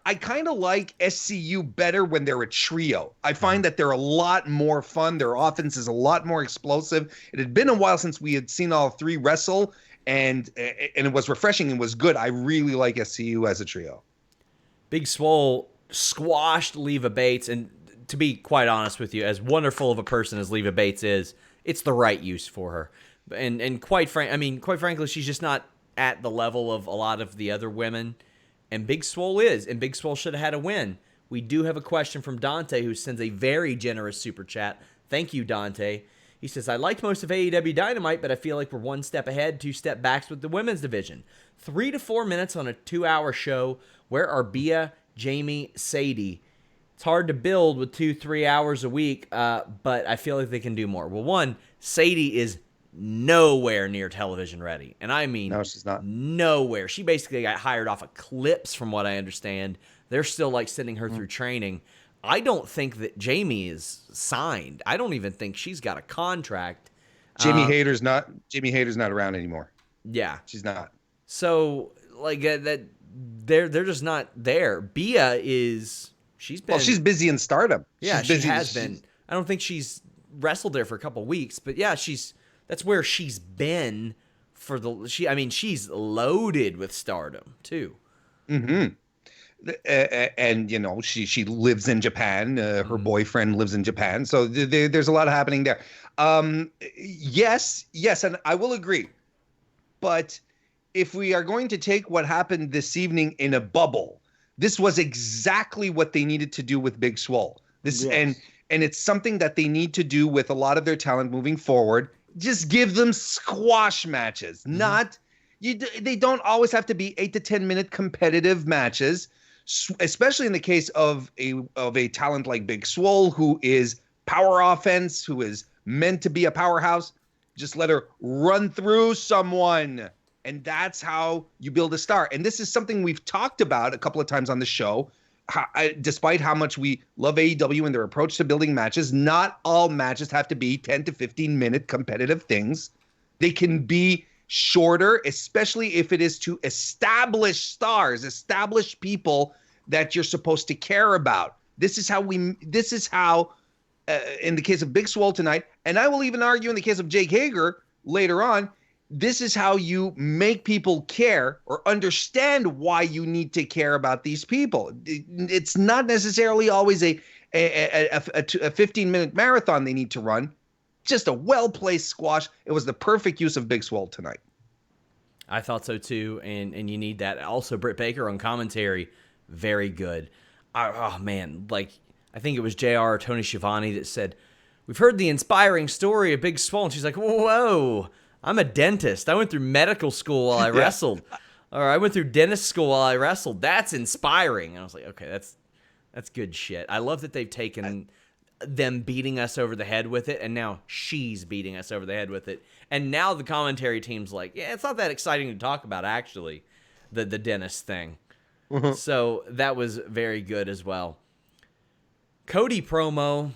I kind of like SCU better when they're a trio. I find that they're a lot more fun. Their offense is a lot more explosive. It had been a while since we had seen all three wrestle, and it was refreshing and was good. I really like SCU as a trio. Big Swole squashed Leva Bates, and to be quite honest with you, as wonderful of a person as Leva Bates is, it's the right use for her. And quite frankly, she's just not at the level of a lot of the other women. And Big Swole is, and Big Swole should have had a win. We do have a question from Dante, who sends a very generous super chat. Thank you, Dante. He says, I liked most of AEW Dynamite, but I feel like we're one step ahead, two step backs with the women's division. 3 to 4 minutes on a 2-hour show. Where are Bia, Jamie, Sadie? It's hard to build with 2-3 hours a week, but I feel like they can do more. Well, one, Sadie is nowhere near television ready. And I mean, no, she's not. Nowhere. She basically got hired off of clips, from what I understand. They're still sending her through training. I don't think that Jamie is signed. I don't even think she's got a contract. Jamie Hayter's not around anymore. Yeah. She's not. So that they're just not there. Bia she's busy in Stardom. Yeah, she has been. I don't think she's wrestled there for a couple weeks, but yeah, that's where she's been she's loaded with Stardom too. Mm-hmm. And she lives in Japan. Her boyfriend lives in Japan, so there's a lot happening there. Yes, and I will agree. But if we are going to take what happened this evening in a bubble, This was exactly what they needed to do with Big Swole. And it's something that they need to do with a lot of their talent moving forward. Just give them squash matches, they don't always have to be 8 to 10 minute competitive matches, especially in the case of a talent like Big Swole, who is power offense, who is meant to be a powerhouse. Just let her run through someone. And that's how you build a star. And this is something we've talked about a couple of times on the show. Despite how much we love AEW and their approach to building matches, not all matches have to be 10 to 15 minute competitive things. They can be shorter, especially if it is to establish stars, establish people that you're supposed to care about. This is how in the case of Big Swole tonight, and I will even argue in the case of Jake Hager later on, this is how you make people care or understand why you need to care about these people. It's not necessarily always a 15-minute marathon they need to run. Just a well-placed squash. It was the perfect use of Big Swole tonight. I thought so too, and you need that. Also, Britt Baker on commentary, very good. Oh man, like I think it was JR or Tony Schiavone that said, "We've heard the inspiring story of Big Swole," and she's like, "Whoa, I'm a dentist. I went through medical school while I wrestled, or I went through dentist school while I wrestled. That's inspiring." And I was like, "Okay, that's good shit." I love that they've taken them beating us over the head with it, and now she's beating us over the head with it. And now the commentary team's like, yeah, it's not that exciting to talk about, actually, the dentist thing. Mm-hmm. So that was very good as well. Cody promo.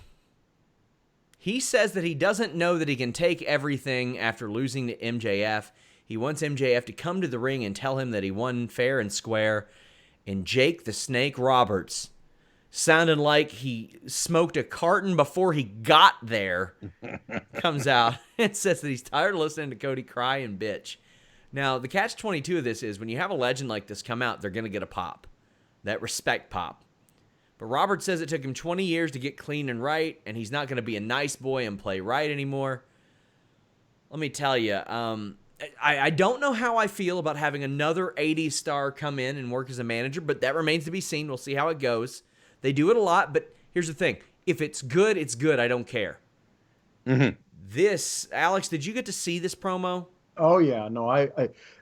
He says that he doesn't know that he can take everything after losing to MJF. He wants MJF to come to the ring and tell him that he won fair and square. And Jake the Snake Roberts sounded like he smoked a carton before he got there, comes out and says that he's tired of listening to Cody cry and bitch. Now, the catch-22 of this is when you have a legend like this come out, they're going to get a pop, that respect pop. But Robert says it took him 20 years to get clean and right, and he's not going to be a nice boy and play right anymore. Let me tell you, I don't know how I feel about having another 80s star come in and work as a manager, but that remains to be seen. We'll see how it goes. They do it a lot, but here's the thing. If it's good, it's good. I don't care. Mm-hmm. This, Alex, did you get to see this promo? Oh, yeah. No, I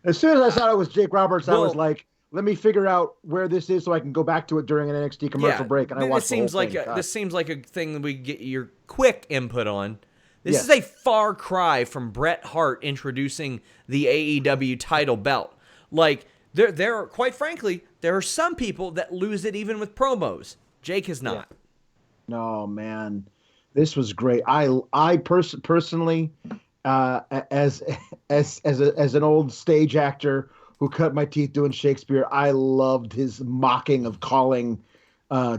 as soon as I saw it was Jake Roberts, I was like, let me figure out where this is so I can go back to it during an NXT commercial break. And I watched the whole thing. This seems like a thing that we get your quick input on. This is a far cry from Bret Hart introducing the AEW title belt. Like, there are, quite frankly, there are some people that lose it even with promos. Jake has not. Yeah. No, man. This was great. I personally, as an old stage actor who cut my teeth doing Shakespeare, I loved his mocking of calling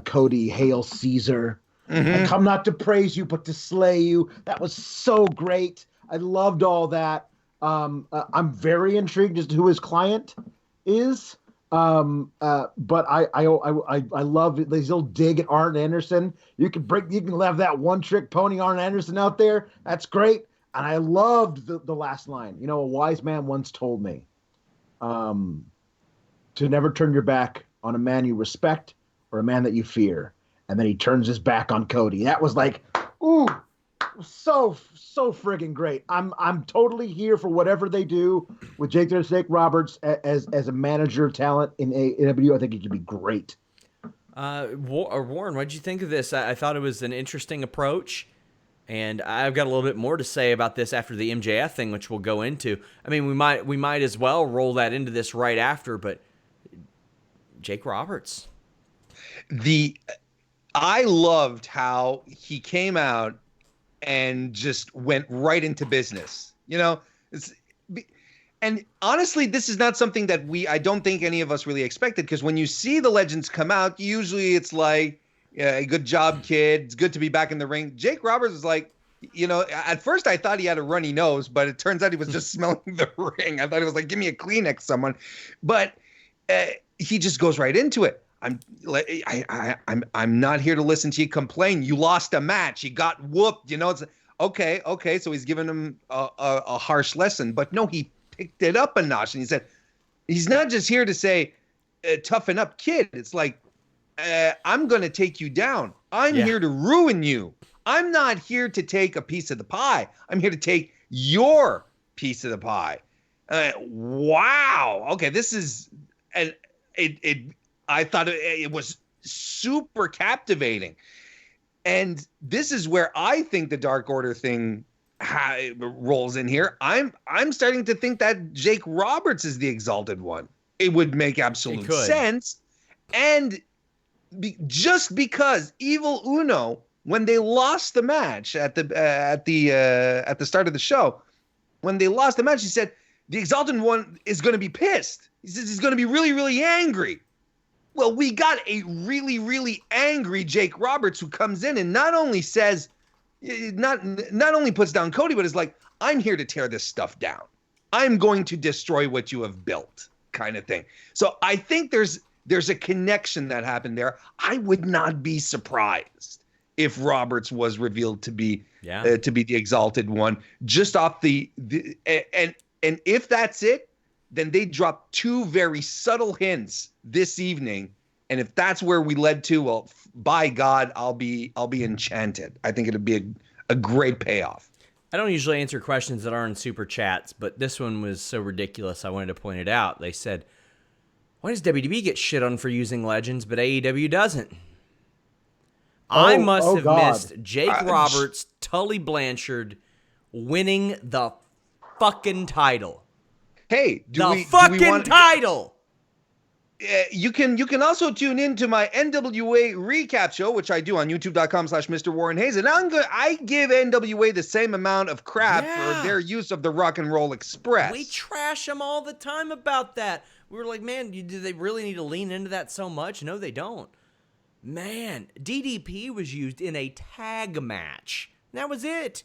Cody Hail Caesar. Mm-hmm. I come not to praise you, but to slay you. That was so great. I loved all that. I'm very intrigued as to who his client is. But I love this little dig at Arn Anderson. You can have that one trick pony Arn Anderson out there. That's great. And I loved the last line. You know, a wise man once told me, to never turn your back on a man you respect or a man that you fear. And then he turns his back on Cody. That was like, ooh, so friggin' great. I'm totally here for whatever they do with Jake the Snake Roberts as a manager talent in AEW. I think it could be great. Warren, what did you think of this? I thought it was an interesting approach, and I've got a little bit more to say about this after the MJF thing, which we'll go into. I mean, we might as well roll that into this right after, but Jake Roberts. I loved how he came out and just went right into business, you know, and honestly, this is not something that I don't think any of us really expected, because when you see the legends come out, usually it's like, yeah, good job, kid. It's good to be back in the ring. Jake Roberts was like, you know, at first I thought he had a runny nose, but it turns out he was just smelling the ring. I thought he was like, give me a Kleenex, someone. But he just goes right into it. I'm not here to listen to you complain. You lost a match. You got whooped. You know, it's okay. So he's giving him a harsh lesson, but no, he picked it up a notch, and he said he's not just here to say toughen up, kid. It's like, I'm going to take you down. I'm Yeah. here to ruin you. I'm not here to take a piece of the pie. I'm here to take your piece of the pie. Wow. Okay, this is, and I thought it was super captivating. And this is where I think the Dark Order thing rolls in here. I'm starting to think that Jake Roberts is the Exalted One. It would make absolute sense. And just because Evil Uno, when they lost the match at the start of the show, when they lost the match, he said the Exalted One is going to be pissed. He says he's going to be really, really angry. Well, we got a really, really angry Jake Roberts who comes in and not only says, not only puts down Cody, but is like, I'm here to tear this stuff down. I'm going to destroy what you have built, kind of thing. So I think there's a connection that happened there. I would not be surprised if Roberts was revealed to be the Exalted One, just off and if that's it, then they dropped two very subtle hints this evening. And if that's where we led to, well, by God, I'll be enchanted. I think it'd be a great payoff. I don't usually answer questions that aren't in super chats, but this one was so ridiculous I wanted to point it out. They said, why does WWE get shit on for using legends, but AEW doesn't? I must have missed Jake Roberts, Tully Blanchard winning the fucking title. Hey, title. You can also tune into my NWA recap show, which I do on youtube.com/Mr. Warren Hayes. And I give NWA the same amount of crap for their use of the Rock and Roll Express. We trash them all the time about that. We were like, man, do they really need to lean into that so much? No, they don't. Man, DDP was used in a tag match. That was it.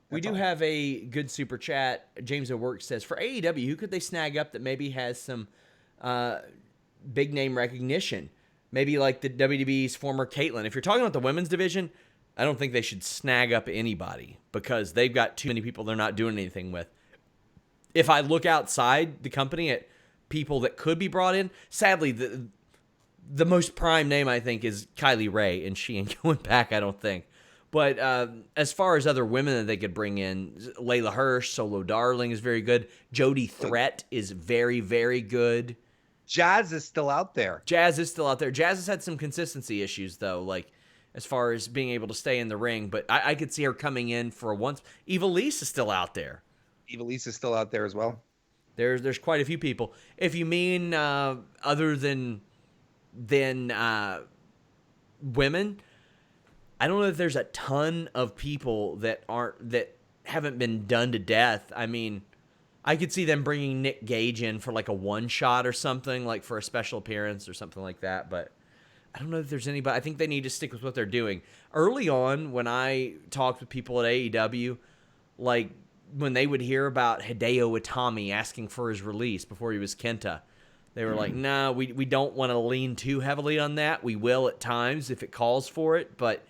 We do have a good super chat. James O'Work says, for AEW, who could they snag up that maybe has some big name recognition? Maybe like the WWE's former Caitlyn. If you're talking about the women's division, I don't think they should snag up anybody because they've got too many people they're not doing anything with. If I look outside the company at people that could be brought in, sadly, the most prime name, I think, is Kylie Ray, and she ain't going back, I don't think. But as far as other women that they could bring in, Layla Hirsch, Solo Darling is very good. Jody Threat is very, very good. Jazz is still out there. Jazz has had some consistency issues, though, like as far as being able to stay in the ring. But I could see her coming in for once. Ivelisse is still out there. Ivelisse is still out there as well. There's quite a few people. If you mean other than women, I don't know if there's a ton of people that haven't been done to death. I mean, I could see them bringing Nick Gage in for like a one shot or something, like for a special appearance or something like that. But I don't know if there's anybody. I think they need to stick with what they're doing. Early on, when I talked with people at AEW, like when they would hear about Hideo Itami asking for his release before he was Kenta, they were like, no, we don't want to lean too heavily on that. We will at times if it calls for it, but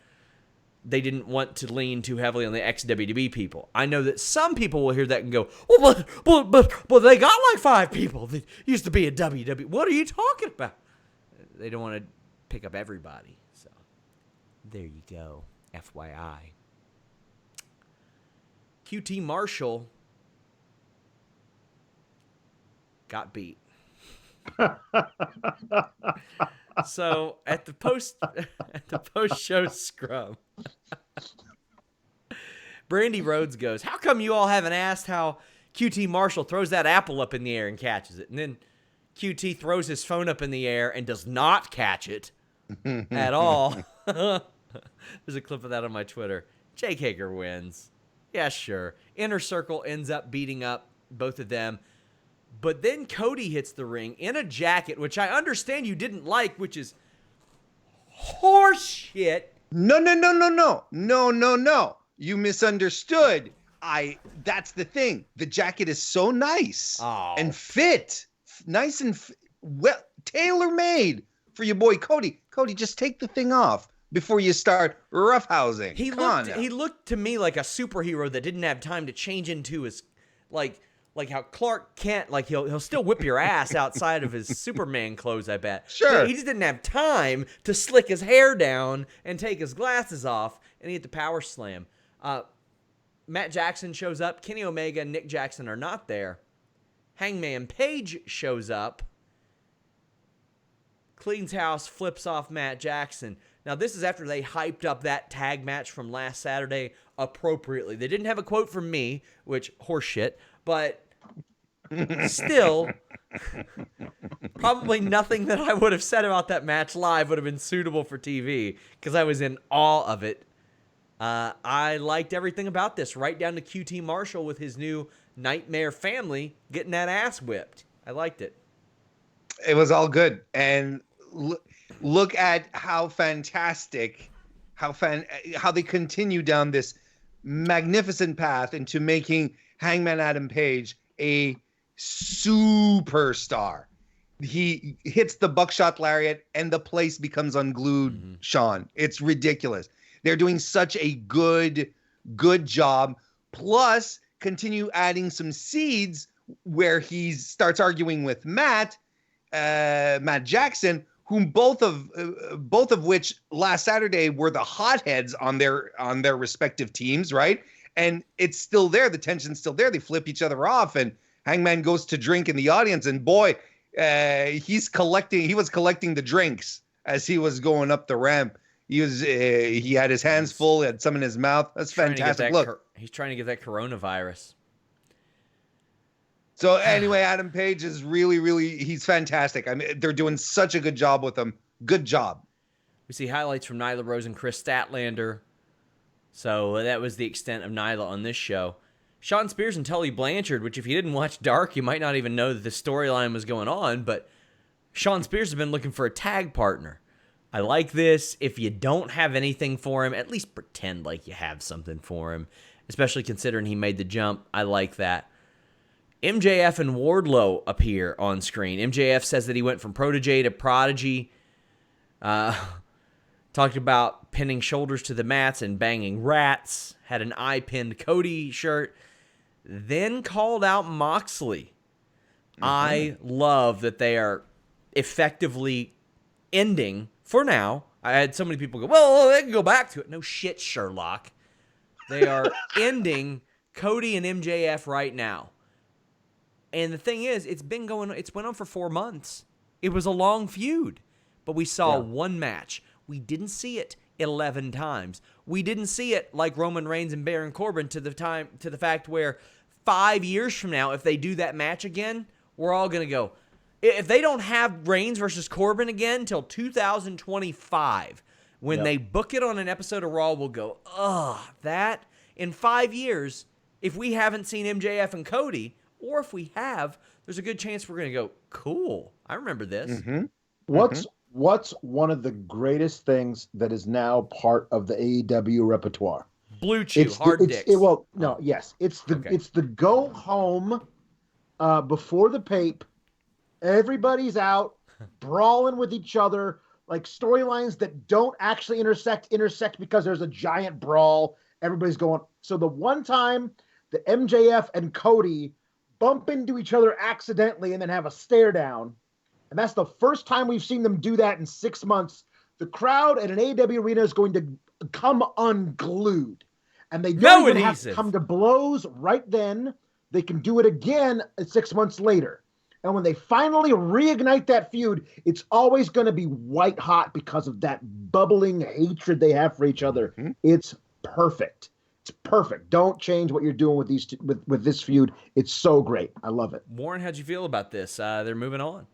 they didn't want to lean too heavily on the ex-WWE people. I know that some people will hear that and go, well, but they got like 5 people that used to be at WWE. What are you talking about? They don't want to pick up everybody. So there you go. FYI. QT Marshall got beat. So at the post show scrum, Brandy Rhodes goes, how come you all haven't asked how QT Marshall throws that apple up in the air and catches it? And then QT throws his phone up in the air and does not catch it at all. There's a clip of that on my Twitter. Jake Hager wins. Yeah, sure. Inner Circle ends up beating up both of them. But then Cody hits the ring in a jacket, which I understand you didn't like, which is horseshit. No. You misunderstood. That's the thing. The jacket is so nice and fit. Nice and well, tailor-made for your boy Cody. Cody, just take the thing off before you start roughhousing. He looked to me like a superhero that didn't have time to change into his like like how Clark Kent, like he'll still whip your ass outside of his Superman clothes, I bet. Sure. He just didn't have time to slick his hair down and take his glasses off and he hit the power slam. Matt Jackson shows up. Kenny Omega and Nick Jackson are not there. Hangman Page shows up. Cleans house, flips off Matt Jackson. Now, this is after they hyped up that tag match from last Saturday appropriately. They didn't have a quote from me, which horseshit, but still, probably nothing that I would have said about that match live would have been suitable for TV because I was in awe of it. I liked everything about this, right down to QT Marshall with his new Nightmare family getting that ass whipped. I liked it. It was all good. And look at how fantastic, how they continue down this magnificent path into making Hangman Adam Page a superstar. He hits the buckshot lariat and the place becomes unglued, Sean. It's ridiculous. They're doing such a good job. Plus, continue adding some seeds where he starts arguing with Matt Jackson, whom both of which last Saturday were the hotheads on their respective teams, right? And it's still there. The tension's still there. They flip each other off, and Hangman goes to drink in the audience, and boy, he was collecting the drinks as he was going up the ramp. He had his hands full, had some in his mouth. That's fantastic. Look, he's trying to get that coronavirus. So anyway, Adam Page is really, he's fantastic. I mean, they're doing such a good job with him. Good job. We see highlights from Nyla Rose and Chris Statlander. So that was the extent of Nyla on this show. Shawn Spears and Tully Blanchard, which if you didn't watch Dark, you might not even know that the storyline was going on, but Shawn Spears has been looking for a tag partner. I like this. If you don't have anything for him, at least pretend like you have something for him, especially considering he made the jump. I like that. MJF and Wardlow appear on screen. MJF says that he went from protege to prodigy. Talked about pinning shoulders to the mats and banging rats. Had an I pinned Cody shirt. Then called out Moxley. I love that they are effectively ending, for now. I had so many people go, well, they can go back to it. No shit, Sherlock. They are ending Cody and MJF right now. And the thing is, it's went on for 4 months. It was a long feud, but we saw one match. We didn't see it 11 times. We didn't see it like Roman Reigns and Baron Corbin to the fact where 5 years from now, if they do that match again, we're all going to go, if they don't have Reigns versus Corbin again till 2025, when they book it on an episode of Raw, we'll go, that in 5 years, if we haven't seen MJF and Cody, or if we have, there's a good chance we're going to go, cool, I remember this. Mm-hmm. What's one of the greatest things that is now part of the AEW repertoire? Blue Chew, dicks. It's the go home before the pape. Everybody's out brawling with each other, like storylines that don't actually intersect because there's a giant brawl. Everybody's going. So the one time the MJF and Cody bump into each other accidentally and then have a stare down, and that's the first time we've seen them do that in 6 months, the crowd at an AEW arena is going to come unglued. And they don't even have to come to blows right then. They can do it again 6 months later. And when they finally reignite that feud, it's always going to be white hot because of that bubbling hatred they have for each other. Mm-hmm. It's perfect. It's perfect. Don't change what you're doing with these with this feud. It's so great. I love it. Warren, how'd you feel about this? They're moving on.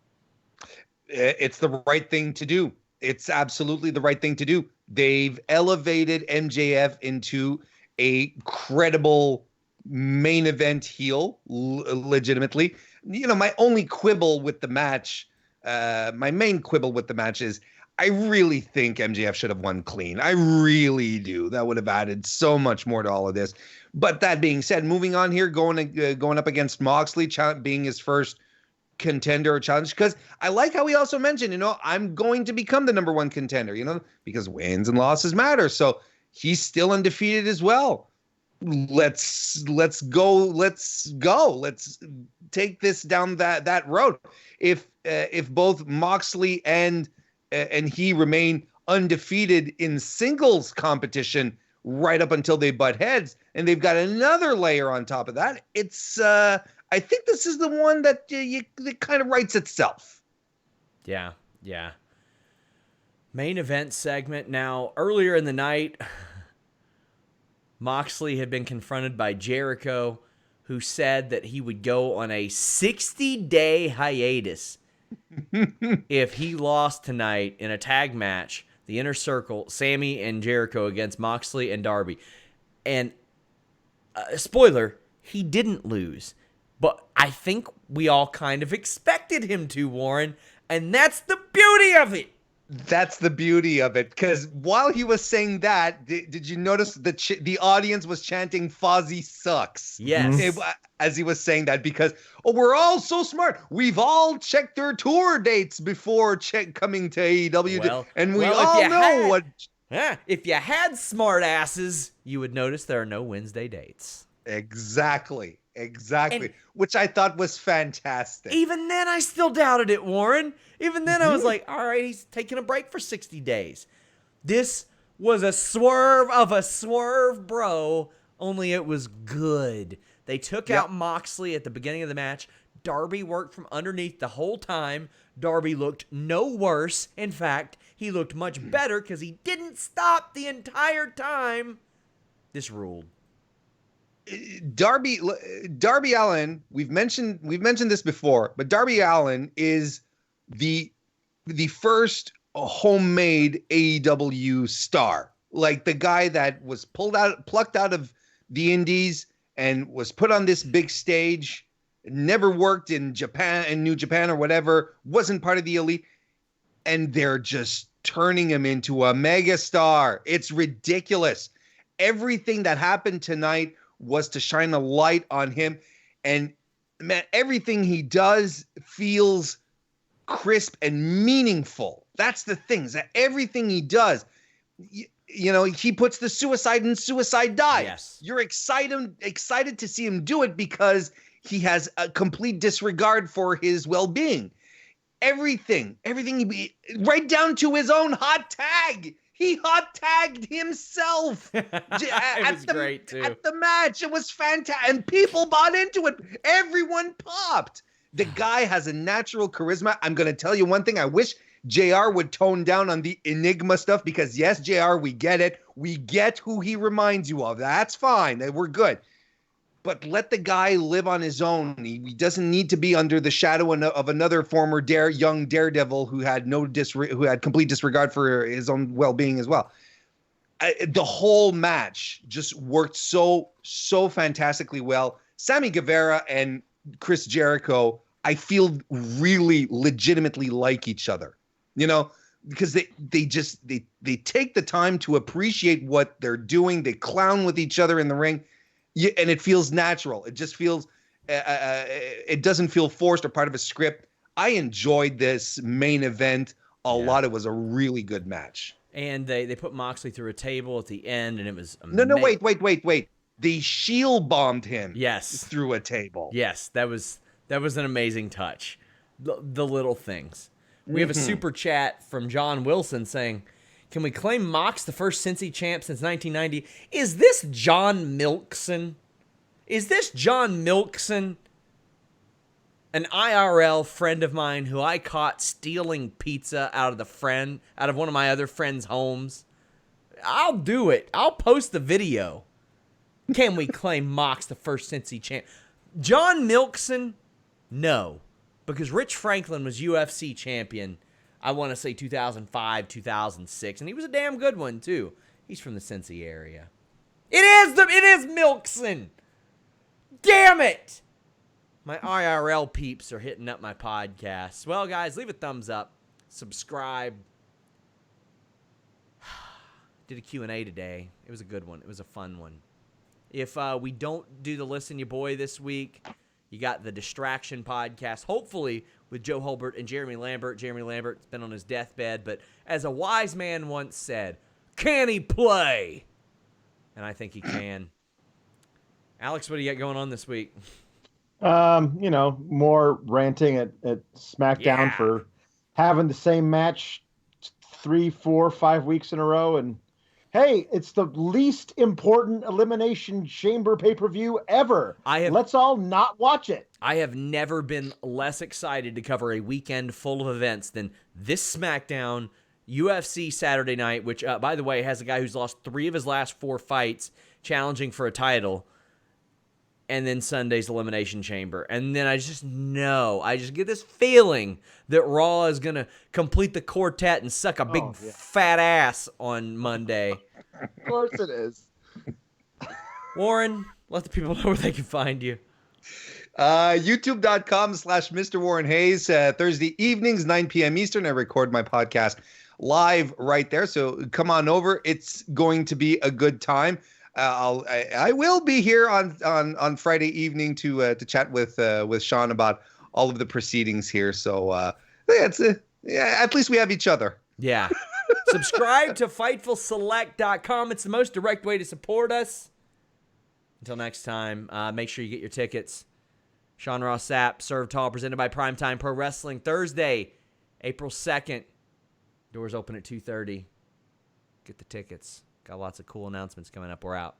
It's the right thing to do. It's absolutely the right thing to do. They've elevated MJF into a credible main event heel, legitimately. You know, my only quibble with the match, my main quibble with the match is I really think MJF should have won clean. I really do. That would have added so much more to all of this. But that being said, moving on here, going up against Moxley, being his first contender or challenge, because I like how he also mentioned, I'm going to become the number one contender, because wins and losses matter. So he's still undefeated as well. let's go. Let's take this down that road. If both Moxley and he remain undefeated in singles competition right up until they butt heads, and they've got another layer on top of that, it's I think this is the one that that kind of writes itself. Yeah. Main event segment. Now, earlier in the night, Moxley had been confronted by Jericho, who said that he would go on a 60-day hiatus if he lost tonight in a tag match, the Inner Circle, Sammy and Jericho against Moxley and Darby. And spoiler, he didn't lose. But I think we all kind of expected him to, Warren. And that's the beauty of it. That's the beauty of it, because while he was saying that, did you notice the audience was chanting "Fozzy sucks"? Yes. As he was saying that, because we're all so smart. We've all checked their tour dates before coming to AEW, and we all know what. Yeah, if you had smart asses, you would notice there are no Wednesday dates. Exactly. Which I thought was fantastic. Even then, I still doubted it, Warren. Even then, I was like, all right, he's taking a break for 60 days. This was a swerve of a swerve, bro, only it was good. They took out Moxley at the beginning of the match. Darby worked from underneath the whole time. Darby looked no worse. In fact, he looked much better because he didn't stop the entire time. This ruled. Darby Allin, we've mentioned this before, but Darby Allin is the first homemade AEW star. Like the guy that was plucked out of the indies and was put on this big stage, never worked in Japan, in New Japan or whatever, wasn't part of the elite, and they're just turning him into a mega star. It's ridiculous. Everything that happened tonight was to shine a light on him, and man, everything he does feels crisp and meaningful. That's the thing, that everything he does, you know, he puts the suicide in Suicide Dive. Yes. You're excited to see him do it because he has a complete disregard for his well-being. Everything right down to his own hot tag. He hot tagged himself. It was great too. At the match, it was fantastic, and people bought into it. Everyone popped. The guy has a natural charisma. I'm going to tell you one thing. I wish JR would tone down on the Enigma stuff, because yes, JR, we get it. We get who he reminds you of. That's fine. We're good. But let the guy live on his own. He doesn't need to be under the shadow of another former young daredevil who had who had complete disregard for his own well-being as well. The whole match just worked so fantastically well. Sammy Guevara and Chris Jericho, I feel, really legitimately like each other. You know, because they take the time to appreciate what they're doing. They clown with each other in the ring. Yeah, and it feels natural. It just feels, it doesn't feel forced or part of a script. I enjoyed this main event a lot. It was a really good match. And they put Moxley through a table at the end, and it was amazing. No, wait. They shield bombed him. Yes. Through a table. Yes, that was an amazing touch. The little things. We have a super chat from John Wilson saying, can we claim Mox the first Cincy champ since 1990? Is this John Milkson? An IRL friend of mine who I caught stealing pizza out of one of my other friends' homes? I'll do it. I'll post the video. Can we claim Mox the first Cincy champ? John Milkson? No. Because Rich Franklin was UFC champion, I want to say 2005, 2006, and he was a damn good one too. He's from the Cincy area. It is Milkson. Damn it! My IRL peeps are hitting up my podcast. Well, guys, leave a thumbs up, subscribe. Did a Q&A today. It was a good one. It was a fun one. If we don't do the Listen Ya Boy this week, you got the Distraction podcast, hopefully with Joe Holbert and Jeremy Lambert. Jeremy Lambert's been on his deathbed, but as a wise man once said, can he play? And I think he can. Alex, what do you got going on this week? More ranting at SmackDown for having the same match 3, 4, 5 weeks in a row. And hey, it's the least important Elimination Chamber pay-per-view ever. Let's all not watch it. I have never been less excited to cover a weekend full of events than this SmackDown, UFC Saturday night, which, by the way, has a guy who's lost 3 of his last 4 fights challenging for a title. And then Sunday's Elimination Chamber. And then I just get this feeling that Raw is going to complete the quartet and suck a big fat ass on Monday. Of course it is. Warren, let the people know where they can find you. YouTube.com/Mr. Warren Hayes. Thursday evenings, 9 p.m. Eastern. I record my podcast live right there. So come on over. It's going to be a good time. I will be here on Friday evening to chat with Sean about all of the proceedings here. So at least we have each other. Yeah. Subscribe to FightfulSelect.com. It's the most direct way to support us. Until next time, make sure you get your tickets. Sean Ross Sapp, Serve Tall, presented by Primetime Pro Wrestling. Thursday, April 2nd. Doors open at 2:30. Get the tickets. Got lots of cool announcements coming up. We're out.